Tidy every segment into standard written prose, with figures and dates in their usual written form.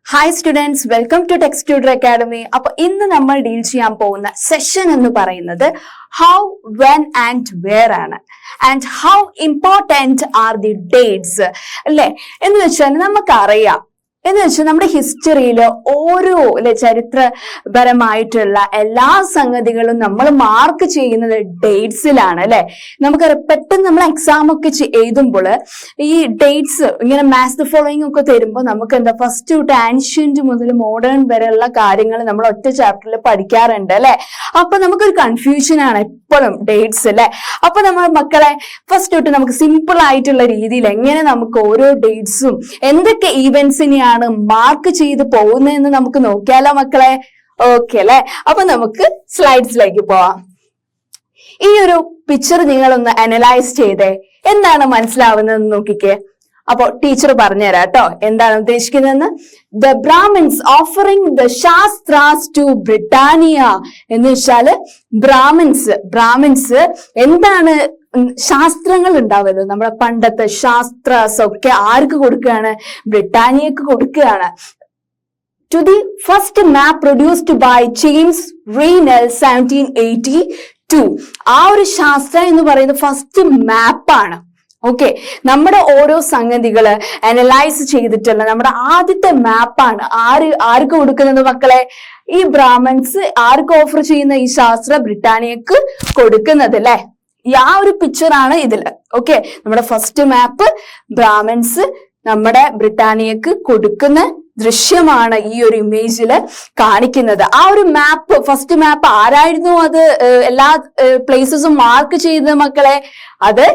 Hi students, welcome to Text Tutor Academy. അപ്പൊ ഇന്ന് നമ്മൾ ഡീൽ ചെയ്യാൻ പോകുന്ന സെഷൻ എന്ന് പറയുന്നത് ഹൗ, വെൻ ആൻഡ് വേർ ആണ്. And how important are the dates അല്ലെ എന്ന് വെച്ചാൽ നമുക്കറിയാം. എന്ന് വെച്ചാൽ നമ്മുടെ ഹിസ്റ്ററിയിൽ ഓരോ ചരിത്രപരമായിട്ടുള്ള എല്ലാ സംഗതികളും നമ്മൾ മാർക്ക് ചെയ്യുന്നത് ഡേറ്റ്സിലാണ് അല്ലെ. നമുക്കറിയാം, പെട്ടെന്ന് നമ്മൾ എക്സാം ഒക്കെ എഴുതുമ്പോൾ ഈ ഡേറ്റ്സ് ഇങ്ങനെ മാച്ച് ദ ഫോളോയിങ് ഒക്കെ തരുമ്പോൾ നമുക്ക് എന്താ ഫസ്റ്റ് തൊട്ട് ആൻഷ്യന്റ് മുതൽ മോഡേൺ വരെയുള്ള കാര്യങ്ങൾ നമ്മൾ ഒറ്റ ചാപ്റ്ററിൽ പഠിക്കാറുണ്ട് അല്ലെ. അപ്പൊ നമുക്കൊരു കൺഫ്യൂഷൻ ആണ് എപ്പോഴും ഡേറ്റ്സ് അല്ലെ. അപ്പൊ നമ്മൾ മക്കളെ ഫസ്റ്റ് തൊട്ട് നമുക്ക് സിമ്പിൾ ആയിട്ടുള്ള രീതിയിൽ എങ്ങനെ നമുക്ക് ഓരോ ഡേറ്റ്സും എന്തൊക്കെ ഈവെന്റ്സിനെയാണ് മാർക്ക് ചെയ്ത് പോകുന്നതെന്ന് നമുക്ക് നോക്കിയാലോ മക്കളെ? ഓക്കെ അല്ലെ. അപ്പൊ നമുക്ക് സ്ലൈഡ്സിലേക്ക് പോവാം. ഈ ഒരു പിക്ചർ നിങ്ങളൊന്ന് അനലൈസ് ചെയ്തേ, എന്താണ് മനസ്സിലാവുന്നതെന്ന് നോക്കിക്കേ. അപ്പൊ ടീച്ചർ പറഞ്ഞുതരാം കേട്ടോ എന്താണ് ഉദ്ദേശിക്കുന്നതെന്ന്. The Brahmins offering the Shastras to Britannia എന്ന് വെച്ചാല് ബ്രാഹ്മിൻസ് എന്താണ് ശാസ്ത്രങ്ങൾ ഉണ്ടാവല്ലോ, നമ്മുടെ പണ്ടത്തെ ശാസ്ത്രാസ് ഒക്കെ ആർക്ക് കൊടുക്കുകയാണ്? ബ്രിട്ടാനിയക്ക് കൊടുക്കുകയാണ്. To the first map produced by James Rennell 1782. ആ ഒരു ശാസ്ത്രം എന്ന് പറയുന്നത് ഫസ്റ്റ് മാപ്പാണ്. ഓക്കെ, നമ്മുടെ ഓരോ സംഗതികള് അനലൈസ് ചെയ്തിട്ടുള്ള നമ്മുടെ ആദ്യത്തെ മാപ്പാണ് ആർക്ക് കൊടുക്കുന്നത് മക്കളെ? ഈ ബ്രാഹ്മൺസ് ആർക്ക് ഓഫർ ചെയ്യുന്ന ഈ ശാസ്ത്രം ബ്രിട്ടാനിയക്ക് കൊടുക്കുന്നത് അല്ലെ. ആ ഒരു പിക്ചറാണ് ഇതില്. ഓക്കെ, നമ്മുടെ ഫസ്റ്റ് മാപ്പ് ബ്രാഹ്മൺസ് നമ്മുടെ ബ്രിട്ടാനിയക്ക് കൊടുക്കുന്ന ദൃശ്യമാണ് ഈ ഒരു ഇമേജില് കാണിക്കുന്നത്. ആ ഒരു മാപ്പ്, ഫസ്റ്റ് മാപ്പ് ആരായിരുന്നു അത് എല്ലാ പ്ലേസസും മാർക്ക് ചെയ്തത് മക്കളെ? അത്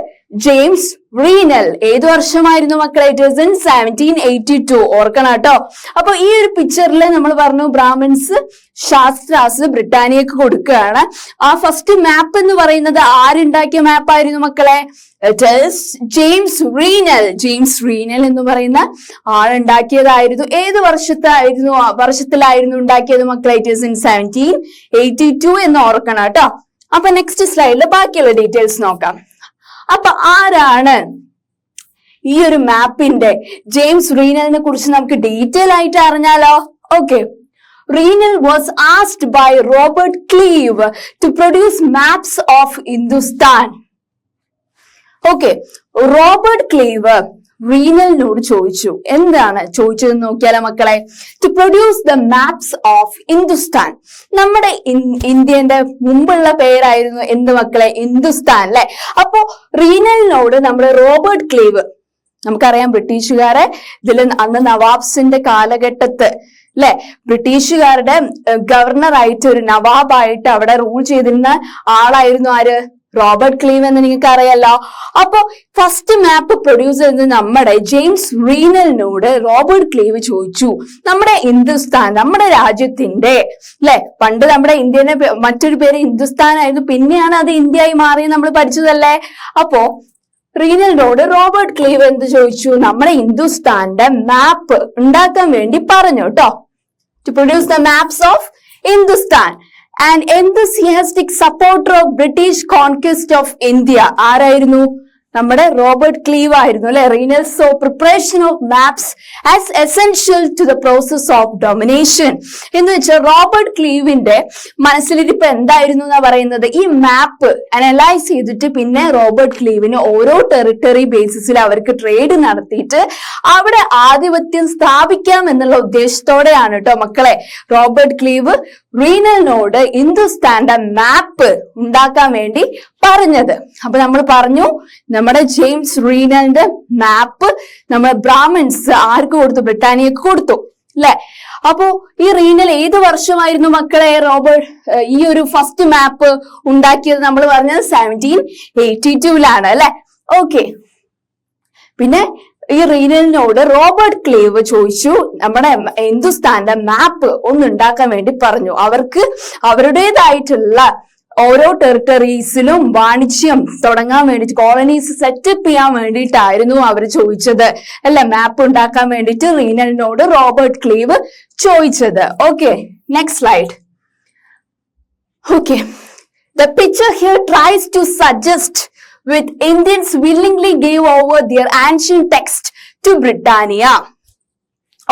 ജെയിംസ് റീനൽ. ഏതു വർഷമായിരുന്നു മക്കളെ? It was in 1782. ഓർക്കണം കേട്ടോ. അപ്പൊ ഈ ഒരു പിക്ചറിൽ നമ്മൾ പറഞ്ഞു ബ്രാഹ്മിൻസ് ശാസ്ത്രാസ് ബ്രിട്ടാനിയക്ക് കൊടുക്കുകയാണ്. ആ ഫസ്റ്റ് മാപ്പ് എന്ന് പറയുന്നത് ആരുണ്ടാക്കിയ മാപ്പായിരുന്നു മക്കളെ? ഇറ്റ് ഈസ് ജെയിംസ് റീനൽ എന്ന് പറയുന്ന ആളുണ്ടാക്കിയതായിരുന്നു. ഏത് വർഷത്തിലായിരുന്നു ഉണ്ടാക്കിയത് മക്കളെ? ഇറ്റ് ഈസ് ഇൻ 1782 എന്ന് ഓർക്കണം കേട്ടോ. അപ്പൊ നെക്സ്റ്റ് സ്ലൈഡിൽ ബാക്കിയുള്ള ഡീറ്റെയിൽസ് നോക്കാം. അപ്പൊ ആരാണ് ഈ ഒരു മാപ്പിന്റെ ജെയിംസ് റീനലിനെ കുറിച്ച് നമുക്ക് ഡീറ്റെയിൽ ആയിട്ട് അറിഞ്ഞാലോ? Okay, Rennell was asked by Robert Clive to produce maps of Hindustan. Okay, Robert Clive റീനലിനോട് ചോദിച്ചു. എന്താണ് ചോദിച്ചതെന്ന് നോക്കിയാലോ മക്കളെ? To produce the maps of Hindustan. നമ്മുടെ ഇന്ത്യന്റെ മുമ്പുള്ള പേരായിരുന്നു എന്ത് മക്കളെ? ഹിന്ദുസ്ഥാൻ അല്ലെ. അപ്പോ റീനലിനോട് നമ്മുടെ റോബർട്ട് ക്ലീവ്, നമുക്കറിയാം ബ്രിട്ടീഷുകാരെ ഇതിൽ അന്ന് നവാബ്സിന്റെ കാലഘട്ടത്ത് അല്ലെ, ബ്രിട്ടീഷുകാരുടെ ഗവർണറായിട്ട് ഒരു നവാബായിട്ട് അവിടെ റൂൾ ചെയ്തിരുന്ന ആളായിരുന്നു ആര്? റോബർട്ട് ക്ലീവ് എന്ന് നിങ്ങൾക്ക് അറിയാലോ. അപ്പൊ ഫസ്റ്റ് മാപ്പ് പ്രൊഡ്യൂസ് ചെയ്തത് നമ്മുടെ ജെയിംസ് റീനലിനോട് റോബർട്ട് ക്ലീവ് ചോദിച്ചു, നമ്മുടെ ഹിന്ദുസ്ഥാൻ, നമ്മുടെ രാജ്യത്തിന്റെ അല്ലെ, പണ്ട് നമ്മുടെ ഇന്ത്യന്റെ മറ്റൊരു പേര് ഹിന്ദുസ്ഥാൻ ആയിരുന്നു, പിന്നെയാണ് അത് ഇന്ത്യയായി മാറിയത് നമ്മൾ പഠിച്ചതല്ലേ. അപ്പോ റീനലിനോട് റോബർട്ട് ക്ലീവ് എന്ത് ചോദിച്ചു? നമ്മുടെ ഹിന്ദുസ്ഥാന്റെ മാപ്പ് ഉണ്ടാക്കാൻ വേണ്ടി പറഞ്ഞു കേട്ടോ. To produce the maps of Hindustan. And enthusiastic supporter of British conquest of India. ആരായിരുന്നു? നമ്മുടെ റോബർട്ട് ക്ലീവ് ആയിരുന്നു അല്ലെ. Rennell so preparation of maps as essential to the process of domination എന്ന് വെച്ചാൽ റോബർട്ട് ക്ലീവിന്റെ മനസ്സിലിരിപ്പ് എന്തായിരുന്നു എന്നാ പറയുന്നത്? ഈ മാപ്പ് അനലൈസ് ചെയ്തിട്ട് പിന്നെ റോബർട്ട് ക്ലീവിന് ഓരോ ടെറിട്ടറി ബേസിസിൽ അവർക്ക് ട്രേഡ് നടത്തിയിട്ട് അവിടെ ആധിപത്യം സ്ഥാപിക്കാം എന്നുള്ള ഉദ്ദേശത്തോടെയാണ് കേട്ടോ മക്കളെ റോബർട്ട് ക്ലീവ് റീനലിനോട് ഹിന്ദുസ്ഥാന്റെ മാപ്പ് ഉണ്ടാക്കാൻ വേണ്ടി പറഞ്ഞത്. അപ്പൊ നമ്മൾ പറഞ്ഞു നമ്മുടെ ജെയിംസ് റീനലിന്റെ മാപ്പ് നമ്മുടെ ബ്രാഹ്മിൻസ് ആർക്ക് കൊടുത്തു? ബ്രിട്ടാനിയക്ക് കൊടുത്തു അല്ലെ. അപ്പോ ഈ റീനൽ ഏത് വർഷമായിരുന്നു മക്കളെ ഈ ഒരു ഫസ്റ്റ് മാപ്പ് ഉണ്ടാക്കിയത്? നമ്മൾ പറഞ്ഞത് 1782 അല്ലെ. ഓക്കെ, പിന്നെ ഈ റീനലിനോട് റോബർട്ട് ക്ലീവ് ചോദിച്ചു നമ്മുടെ ഹിന്ദുസ്ഥാന്റെ മാപ്പ് ഒന്ന് ഉണ്ടാക്കാൻ വേണ്ടി പറഞ്ഞു. അവർക്ക് അവരുടേതായിട്ടുള്ള ഓരോ ടെറിട്ടറീസിലും വാണിജ്യം തുടങ്ങാൻ വേണ്ടിട്ട്, കോളനീസ് സെറ്റപ്പ് ചെയ്യാൻ വേണ്ടിയിട്ടായിരുന്നു അവർ ചോദിച്ചത് അല്ലെ. മാപ്പ് ഉണ്ടാക്കാൻ വേണ്ടിയിട്ട് റീനലിനോട് റോബർട്ട് ക്ലീവ് ചോദിച്ചത്. Okay, next slide. Okay, the picture here tries to suggest with Indians willingly gave over their ancient text to Britannia.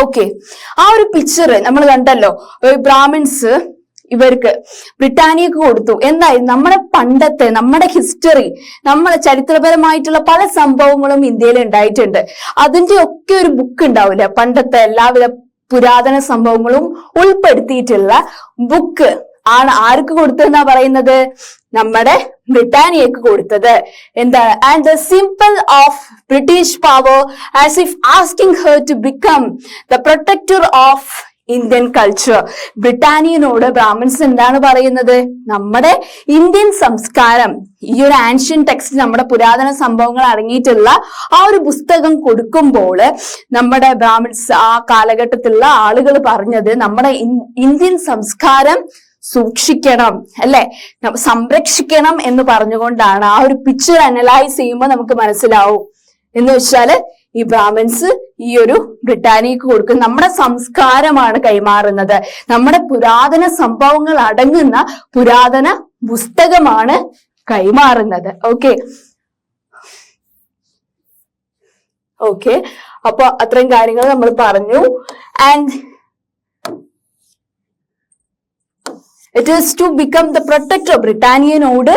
Okay, ആ ഒരു പിക്ചർ നമ്മൾ കണ്ടല്ലോ. ബ്രാഹ്മിൻസ് ഇവർക്ക് ബ്രിട്ടാനിയക്ക് കൊടുത്തു. എന്തായി? നമ്മുടെ പണ്ടത്തെ, നമ്മുടെ ഹിസ്റ്ററി, നമ്മുടെ ചരിത്രപരമായിട്ടുള്ള പല സംഭവങ്ങളും ഇന്ത്യയിൽ ഉണ്ടായിട്ടുണ്ട്. അതിന്റെ ഒക്കെ ഒരു ബുക്ക് ഉണ്ടാവില്ല, പണ്ടത്തെ എല്ലാവിധ പുരാതന സംഭവങ്ങളും ഉൾപ്പെടുത്തിയിട്ടുള്ള ബുക്ക് ആണ് ആർക്ക് കൊടുത്തതെന്നാ പറയുന്നത്? നമ്മുടെ ബ്രിട്ടാനിയക്ക് കൊടുത്തത്. എന്താണ്? And the symbol of British power as if asking her to become the protector of Indian culture. ബ്രിട്ടാനിയനോട് ബ്രാഹ്മിൻസ് എന്താണ് പറയുന്നത്? നമ്മുടെ ഇന്ത്യൻ സംസ്കാരം, ഈ ഒരു ആൻഷ്യൻ ടെക്സ്റ്റ്, നമ്മുടെ പുരാതന സംഭവങ്ങൾ അടങ്ങിയിട്ടുള്ള ആ ഒരു പുസ്തകം കൊടുക്കുമ്പോൾ നമ്മുടെ ബ്രാഹ്മിൻസ്, ആ കാലഘട്ടത്തിലുള്ള ആളുകൾ പറഞ്ഞത് നമ്മുടെ ഇന്ത്യൻ സംസ്കാരം സൂക്ഷിക്കണം, അല്ലെ, സംരക്ഷിക്കണം എന്ന് പറഞ്ഞുകൊണ്ടാണ്. ആ ഒരു പിക്ചർ അനലൈസ് ചെയ്യുമ്പോൾ നമുക്ക് മനസ്സിലാവും. എന്ന് വെച്ചാല് ഈ ബ്രാഹ്മിൻസ് ഈ ഒരു ബ്രിട്ടാനിയക്ക് കൊടുക്കും. നമ്മുടെ സംസ്കാരമാണ് കൈമാറുന്നത്, നമ്മുടെ പുരാതന സംഭവങ്ങൾ അടങ്ങുന്ന പുരാതന പുസ്തകമാണ് കൈമാറുന്നത്. ഓക്കെ, അപ്പൊ അത്രയും കാര്യങ്ങൾ നമ്മൾ പറഞ്ഞു. And it is to become the protector. ബ്രിട്ടാനിയനോട്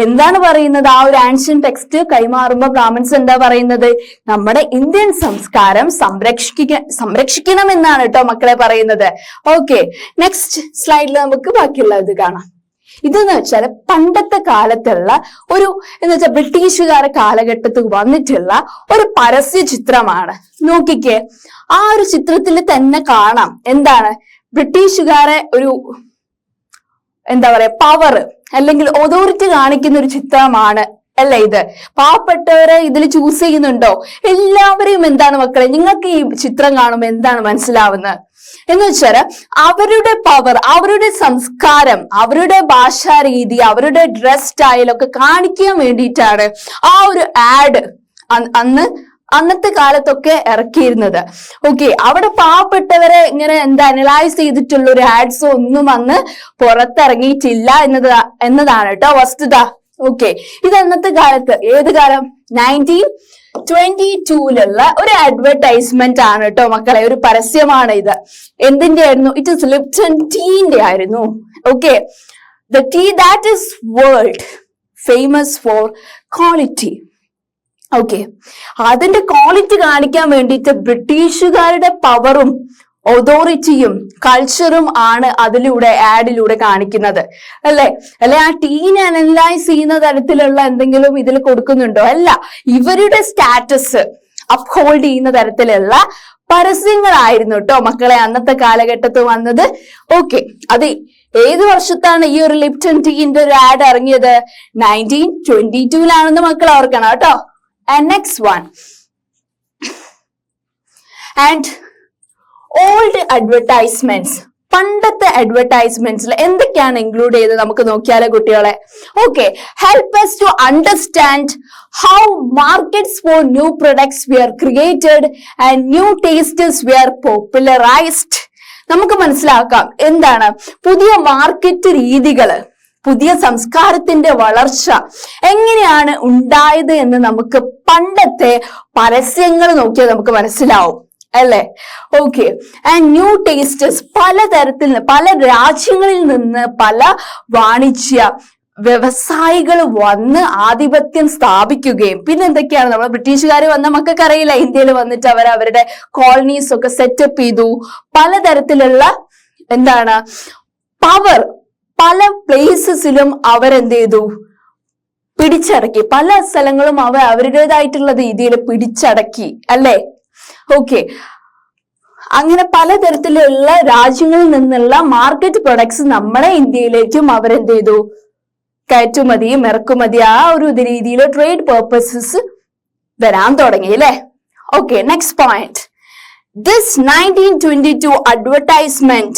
എന്താണ് പറയുന്നത്? ആ ഒരു ആൻഷ്യൻ ടെക്സ്റ്റ് കൈമാറുമ്പോൾ ബ്രാഹ്മിൻസ് എന്താ പറയുന്നത്? നമ്മുടെ ഇന്ത്യൻ സംസ്കാരം സംരക്ഷിക്കണം എന്നാണ് കേട്ടോ മക്കളെ പറയുന്നത്. ഓക്കെ, നെക്സ്റ്റ് സ്ലൈഡിൽ നമുക്ക് ബാക്കിയുള്ള ഇത് കാണാം. ഇതെന്ന് വെച്ചാൽ പണ്ടത്തെ കാലത്തുള്ള ഒരു, എന്ന് വെച്ചാൽ ബ്രിട്ടീഷുകാരുടെ കാലഘട്ടത്തിൽ വന്നിട്ടുള്ള ഒരു പരസ്യ ചിത്രമാണ്. നോക്കിക്കേ, ആ ഒരു ചിത്രത്തിൽ തന്നെ കാണാം എന്താണ്? ബ്രിട്ടീഷുകാരെ ഒരു എന്താ പറയാ, പവർ അല്ലെങ്കിൽ അതോറിറ്റി കാണിക്കുന്ന ഒരു ചിത്രമാണ് അല്ലെ ഇത്. പാവപ്പെട്ടവരെ ഇതിൽ ചൂസ് ചെയ്യുന്നുണ്ടോ? എല്ലാവരെയും എന്താണ് മക്കളെ, നിങ്ങൾക്ക് ഈ ചിത്രം കാണുമ്പോൾ എന്താണ് മനസ്സിലാവുന്നത് എന്ന് വെച്ചാൽ അവരുടെ പവർ, അവരുടെ സംസ്കാരം, അവരുടെ ഭാഷാ രീതി, അവരുടെ ഡ്രസ് സ്റ്റൈലൊക്കെ കാണിക്കാൻ വേണ്ടിയിട്ടാണ് ആ ഒരു ആഡ് അന്നത്തെ കാലത്തൊക്കെ ഇറക്കിയിരുന്നത്. ഓക്കെ, അവിടെ പാവപ്പെട്ടവരെ ഇങ്ങനെ അനലൈസ് ചെയ്തിട്ടുള്ള ഒരു ആഡ്സ് ഒന്നും അന്ന് പുറത്തിറങ്ങിയിട്ടില്ല എന്നതാണ് കേട്ടോ വസ്തുത. ഓക്കെ, ഇത് അന്നത്തെ കാലത്ത്, ഏത് കാലം? 1922 ഒരു അഡ്വർടൈസ്മെന്റ് ആണ് കേട്ടോ മക്കളെ, ഒരു പരസ്യമാണ് ഇത്. എന്തിന്റെ ആയിരുന്നു? ഇറ്റ് ഇസ് ലിപ്റ്റൺ ടീന്റെ ആയിരുന്നു. Okay, the tea that is world famous for quality. Okay, അതിന്റെ ക്വാളിറ്റി കാണിക്കാൻ വേണ്ടിയിട്ട് ബ്രിട്ടീഷുകാരുടെ പവറും അതോറിറ്റിയും കൾച്ചറും ആണ് അതിലൂടെ ആഡിലൂടെ കാണിക്കുന്നത്, അല്ലെ. ആ ടീനെ അനലൈസ് ചെയ്യുന്ന തരത്തിലുള്ള എന്തെങ്കിലും ഇതിൽ കൊടുക്കുന്നുണ്ടോ? അല്ല, ഇവരുടെ സ്റ്റാറ്റസ് അപ്ഹോൾഡ് ചെയ്യുന്ന തരത്തിലുള്ള പരസ്യങ്ങളായിരുന്നു കേട്ടോ മക്കളെ അന്നത്തെ കാലഘട്ടത്തിൽ വന്നത്. ഓക്കെ, അത് ഏത് വർഷത്താണ് ഈ ഒരു ലിപ്റ്റൺ ടീന്റെ ഒരു ആഡ് ഇറങ്ങിയത്? 1922 മക്കൾ ഓർക്കണം കേട്ടോ. And next one, and old advertisements. പണ്ടത്തെ അഡ്വർടൈസ്മെന്റ്സിൽ എന്തൊക്കെയാണ് ഇൻക്ലൂഡ് ചെയ്തത് നമുക്ക് നോക്കിയാലോ കുട്ടികളെ? Okay, help us to understand how markets for new products were created and new tastes were popularized. നമുക്ക് മനസ്സിലാക്കാം എന്താണ് പുതിയ മാർക്കറ്റ് രീതികള്, പുതിയ സംസ്കാരത്തിന്റെ വളർച്ച എങ്ങനെയാണ് ഉണ്ടായത് എന്ന് നമുക്ക് പണ്ടത്തെ പരസ്യങ്ങൾ നോക്കിയാൽ നമുക്ക് മനസ്സിലാവും, അല്ലെ. ഓക്കെ, ആൻഡ് ന്യൂ ടേസ്റ്റസ്, പലതരത്തിൽ പല രാജ്യങ്ങളിൽ നിന്ന് പല വാണിജ്യ വ്യവസായികൾ വന്ന് ആധിപത്യം സ്ഥാപിക്കുകയും, പിന്നെ എന്തൊക്കെയാണ് നമ്മൾ ബ്രിട്ടീഷുകാർ വന്ന മക്കൾക്ക് അറിയില്ല, ഇന്ത്യയിൽ വന്നിട്ട് അവരുടെ കോളനീസ് ഒക്കെ സെറ്റപ്പ് ചെയ്തു. പലതരത്തിലുള്ള എന്താണ് പവർ പല പ്ലേസസിലും അവരെന്ത് ചെയ്തു? പിടിച്ചടക്കി. പല സ്ഥലങ്ങളും അവരുടേതായിട്ടുള്ള രീതിയിൽ പിടിച്ചടക്കി, അല്ലെ. ഓക്കെ, അങ്ങനെ പലതരത്തിലുള്ള രാജ്യങ്ങളിൽ നിന്നുള്ള മാർക്കറ്റ് പ്രൊഡക്ട്സ് നമ്മുടെ ഇന്ത്യയിലേക്കും അവരെന്ത് ചെയ്തു? കയറ്റുമതിയും ഇറക്കുമതി ആ ഒരു രീതിയിൽ ട്രേഡ് പേർപ്പസസ് വരാൻ തുടങ്ങി, അല്ലെ. Okay, next point. This 1922 advertisement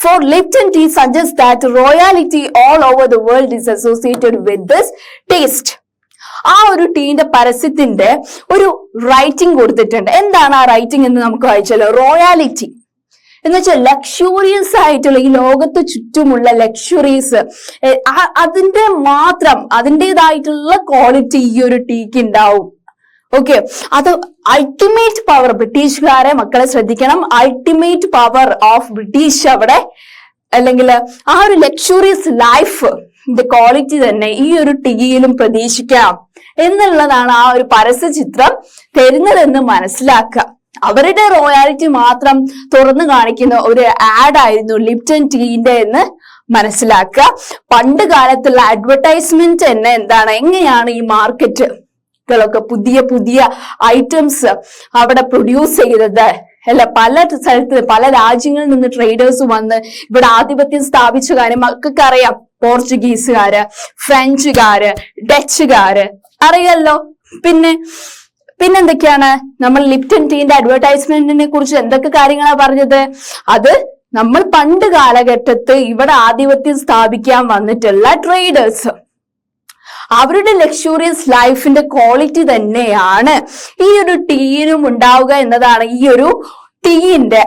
for Lipton tea suggests that royalty all over the world is associated with this taste. ആ ഒരു ടീന്റെ പരസ്യത്തിന്റെ ഒരു റൈറ്റിംഗ് കൊടുത്തിട്ടുണ്ട്. എന്താണ് ആ റൈറ്റിംഗ് എന്ന് നമുക്ക് വായിച്ചാലോ? റോയാലിറ്റി എന്ന് വെച്ചാൽ ലക്ഷൂറിയസ് ആയിട്ടുള്ള ഈ ലോകത്ത് ചുറ്റുമുള്ള ലക്ഷറീസ്, അതിന്റെ മാത്രം അതിൻ്റെതായിട്ടുള്ള ക്വാളിറ്റി ഈ ഒരു ടീക്ക് ഉണ്ടാവും. ഓക്കെ, അത് അൾട്ടിമേറ്റ് പവർ, ബ്രിട്ടീഷുകാരെ മക്കളെ ശ്രദ്ധിക്കണം, അൾട്ടിമേറ്റ് പവർ ഓഫ് ബ്രിട്ടീഷ് അവിടെ, അല്ലെങ്കിൽ ആ ഒരു ലക്ഷറിയസ് ലൈഫ് ക്വാളിറ്റി തന്നെ ഈ ഒരു ടീയിലും പ്രതീക്ഷിക്കാം എന്നുള്ളതാണ് ആ ഒരു പരസ്യ ചിത്രം തരുന്നതെന്ന് മനസ്സിലാക്കുക. അവരുടെ റോയാലിറ്റി മാത്രം തുറന്നു കാണിക്കുന്ന ഒരു ആഡ് ആയിരുന്നു ലിപ്റ്റൺ ടീന്റെ എന്ന് മനസ്സിലാക്കുക. പണ്ട് കാലത്തുള്ള അഡ്വർടൈസ്മെന്റ് തന്നെ എന്താണ്, എങ്ങനെയാണ് ഈ മാർക്കറ്റുകളൊക്കെ പുതിയ പുതിയ ഐറ്റംസ് അവിടെ പ്രൊഡ്യൂസ് ചെയ്തത് അല്ല, പല സ്ഥലത്ത് പല രാജ്യങ്ങളിൽ നിന്ന് ട്രേഡേഴ്സ് വന്ന് ഇവിടെ ആധിപത്യം സ്ഥാപിച്ച കാര്യം മക്കൾക്ക് അറിയാം. പോർച്ചുഗീസുകാര്, ഫ്രഞ്ചുകാര്, ഡച്ചുകാര് അറിയാലോ. പിന്നെന്തൊക്കെയാണ് നമ്മൾ ലിപ്റ്റൺ ടീന്റെ അഡ്വർടൈസ്മെന്റിനെ കുറിച്ച് എന്തൊക്കെ കാര്യങ്ങളാണ് പറഞ്ഞത്? അത് നമ്മൾ പണ്ട് കാലഘട്ടത്ത് ഇവിടെ ആധിപത്യം സ്ഥാപിക്കാൻ വന്നിട്ടുള്ള ട്രേഡേഴ്സ്, അവരുടെ ലക്ഷറിയസ് ലൈഫിന്റെ ക്വാളിറ്റി തന്നെയാണ് ഈ ഒരു ടീയിനും ഉണ്ടാവുക എന്നതാണ് ഈ ഒരു ടീയിന്റെ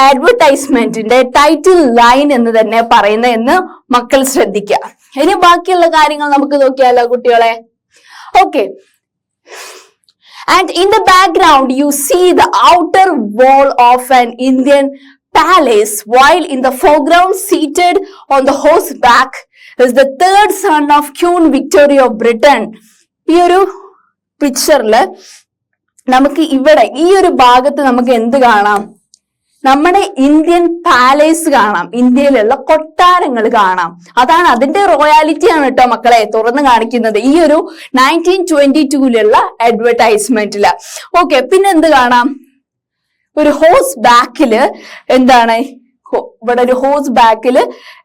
അഡ്വർടൈസ്മെന്റിന്റെ ടൈറ്റിൽ ലൈൻ എന്ന് തന്നെ പറയുന്നത് എന്ന് മക്കൾ ശ്രദ്ധിക്കുക. ഇനി ബാക്കിയുള്ള കാര്യങ്ങൾ നമുക്ക് നോക്കിയാലോ കുട്ടികളെ? Okay, and in the background you see the outer wall of an Indian palace, while in the foreground seated on the horseback is the third son of Queen Victoria of Britain. ഈ ഒരു പിക്ചറില് നമുക്ക് ഇവിടെ ഈ ഒരു ഭാഗത്ത് നമുക്ക് എന്ത് കാണാം? നമ്മുടെ ഇന്ത്യൻ പാലേസ് കാണാം, ഇന്ത്യയിലുള്ള കൊട്ടാരങ്ങൾ കാണാം. അതാണ് അതിന്റെ റോയാലിറ്റി ആണ് കേട്ടോ മക്കളെ തുറന്നു കാണിക്കുന്നത് ഈ ഒരു 1922 അഡ്വർടൈസ്മെന്റില്. ഓക്കെ, പിന്നെ എന്ത് കാണാം? ഒരു ഹോഴ്സ് ബാക്കില് എന്താണ്, ഇവിടെ ഒരു ഹോഴ്സ് ബാക്കില്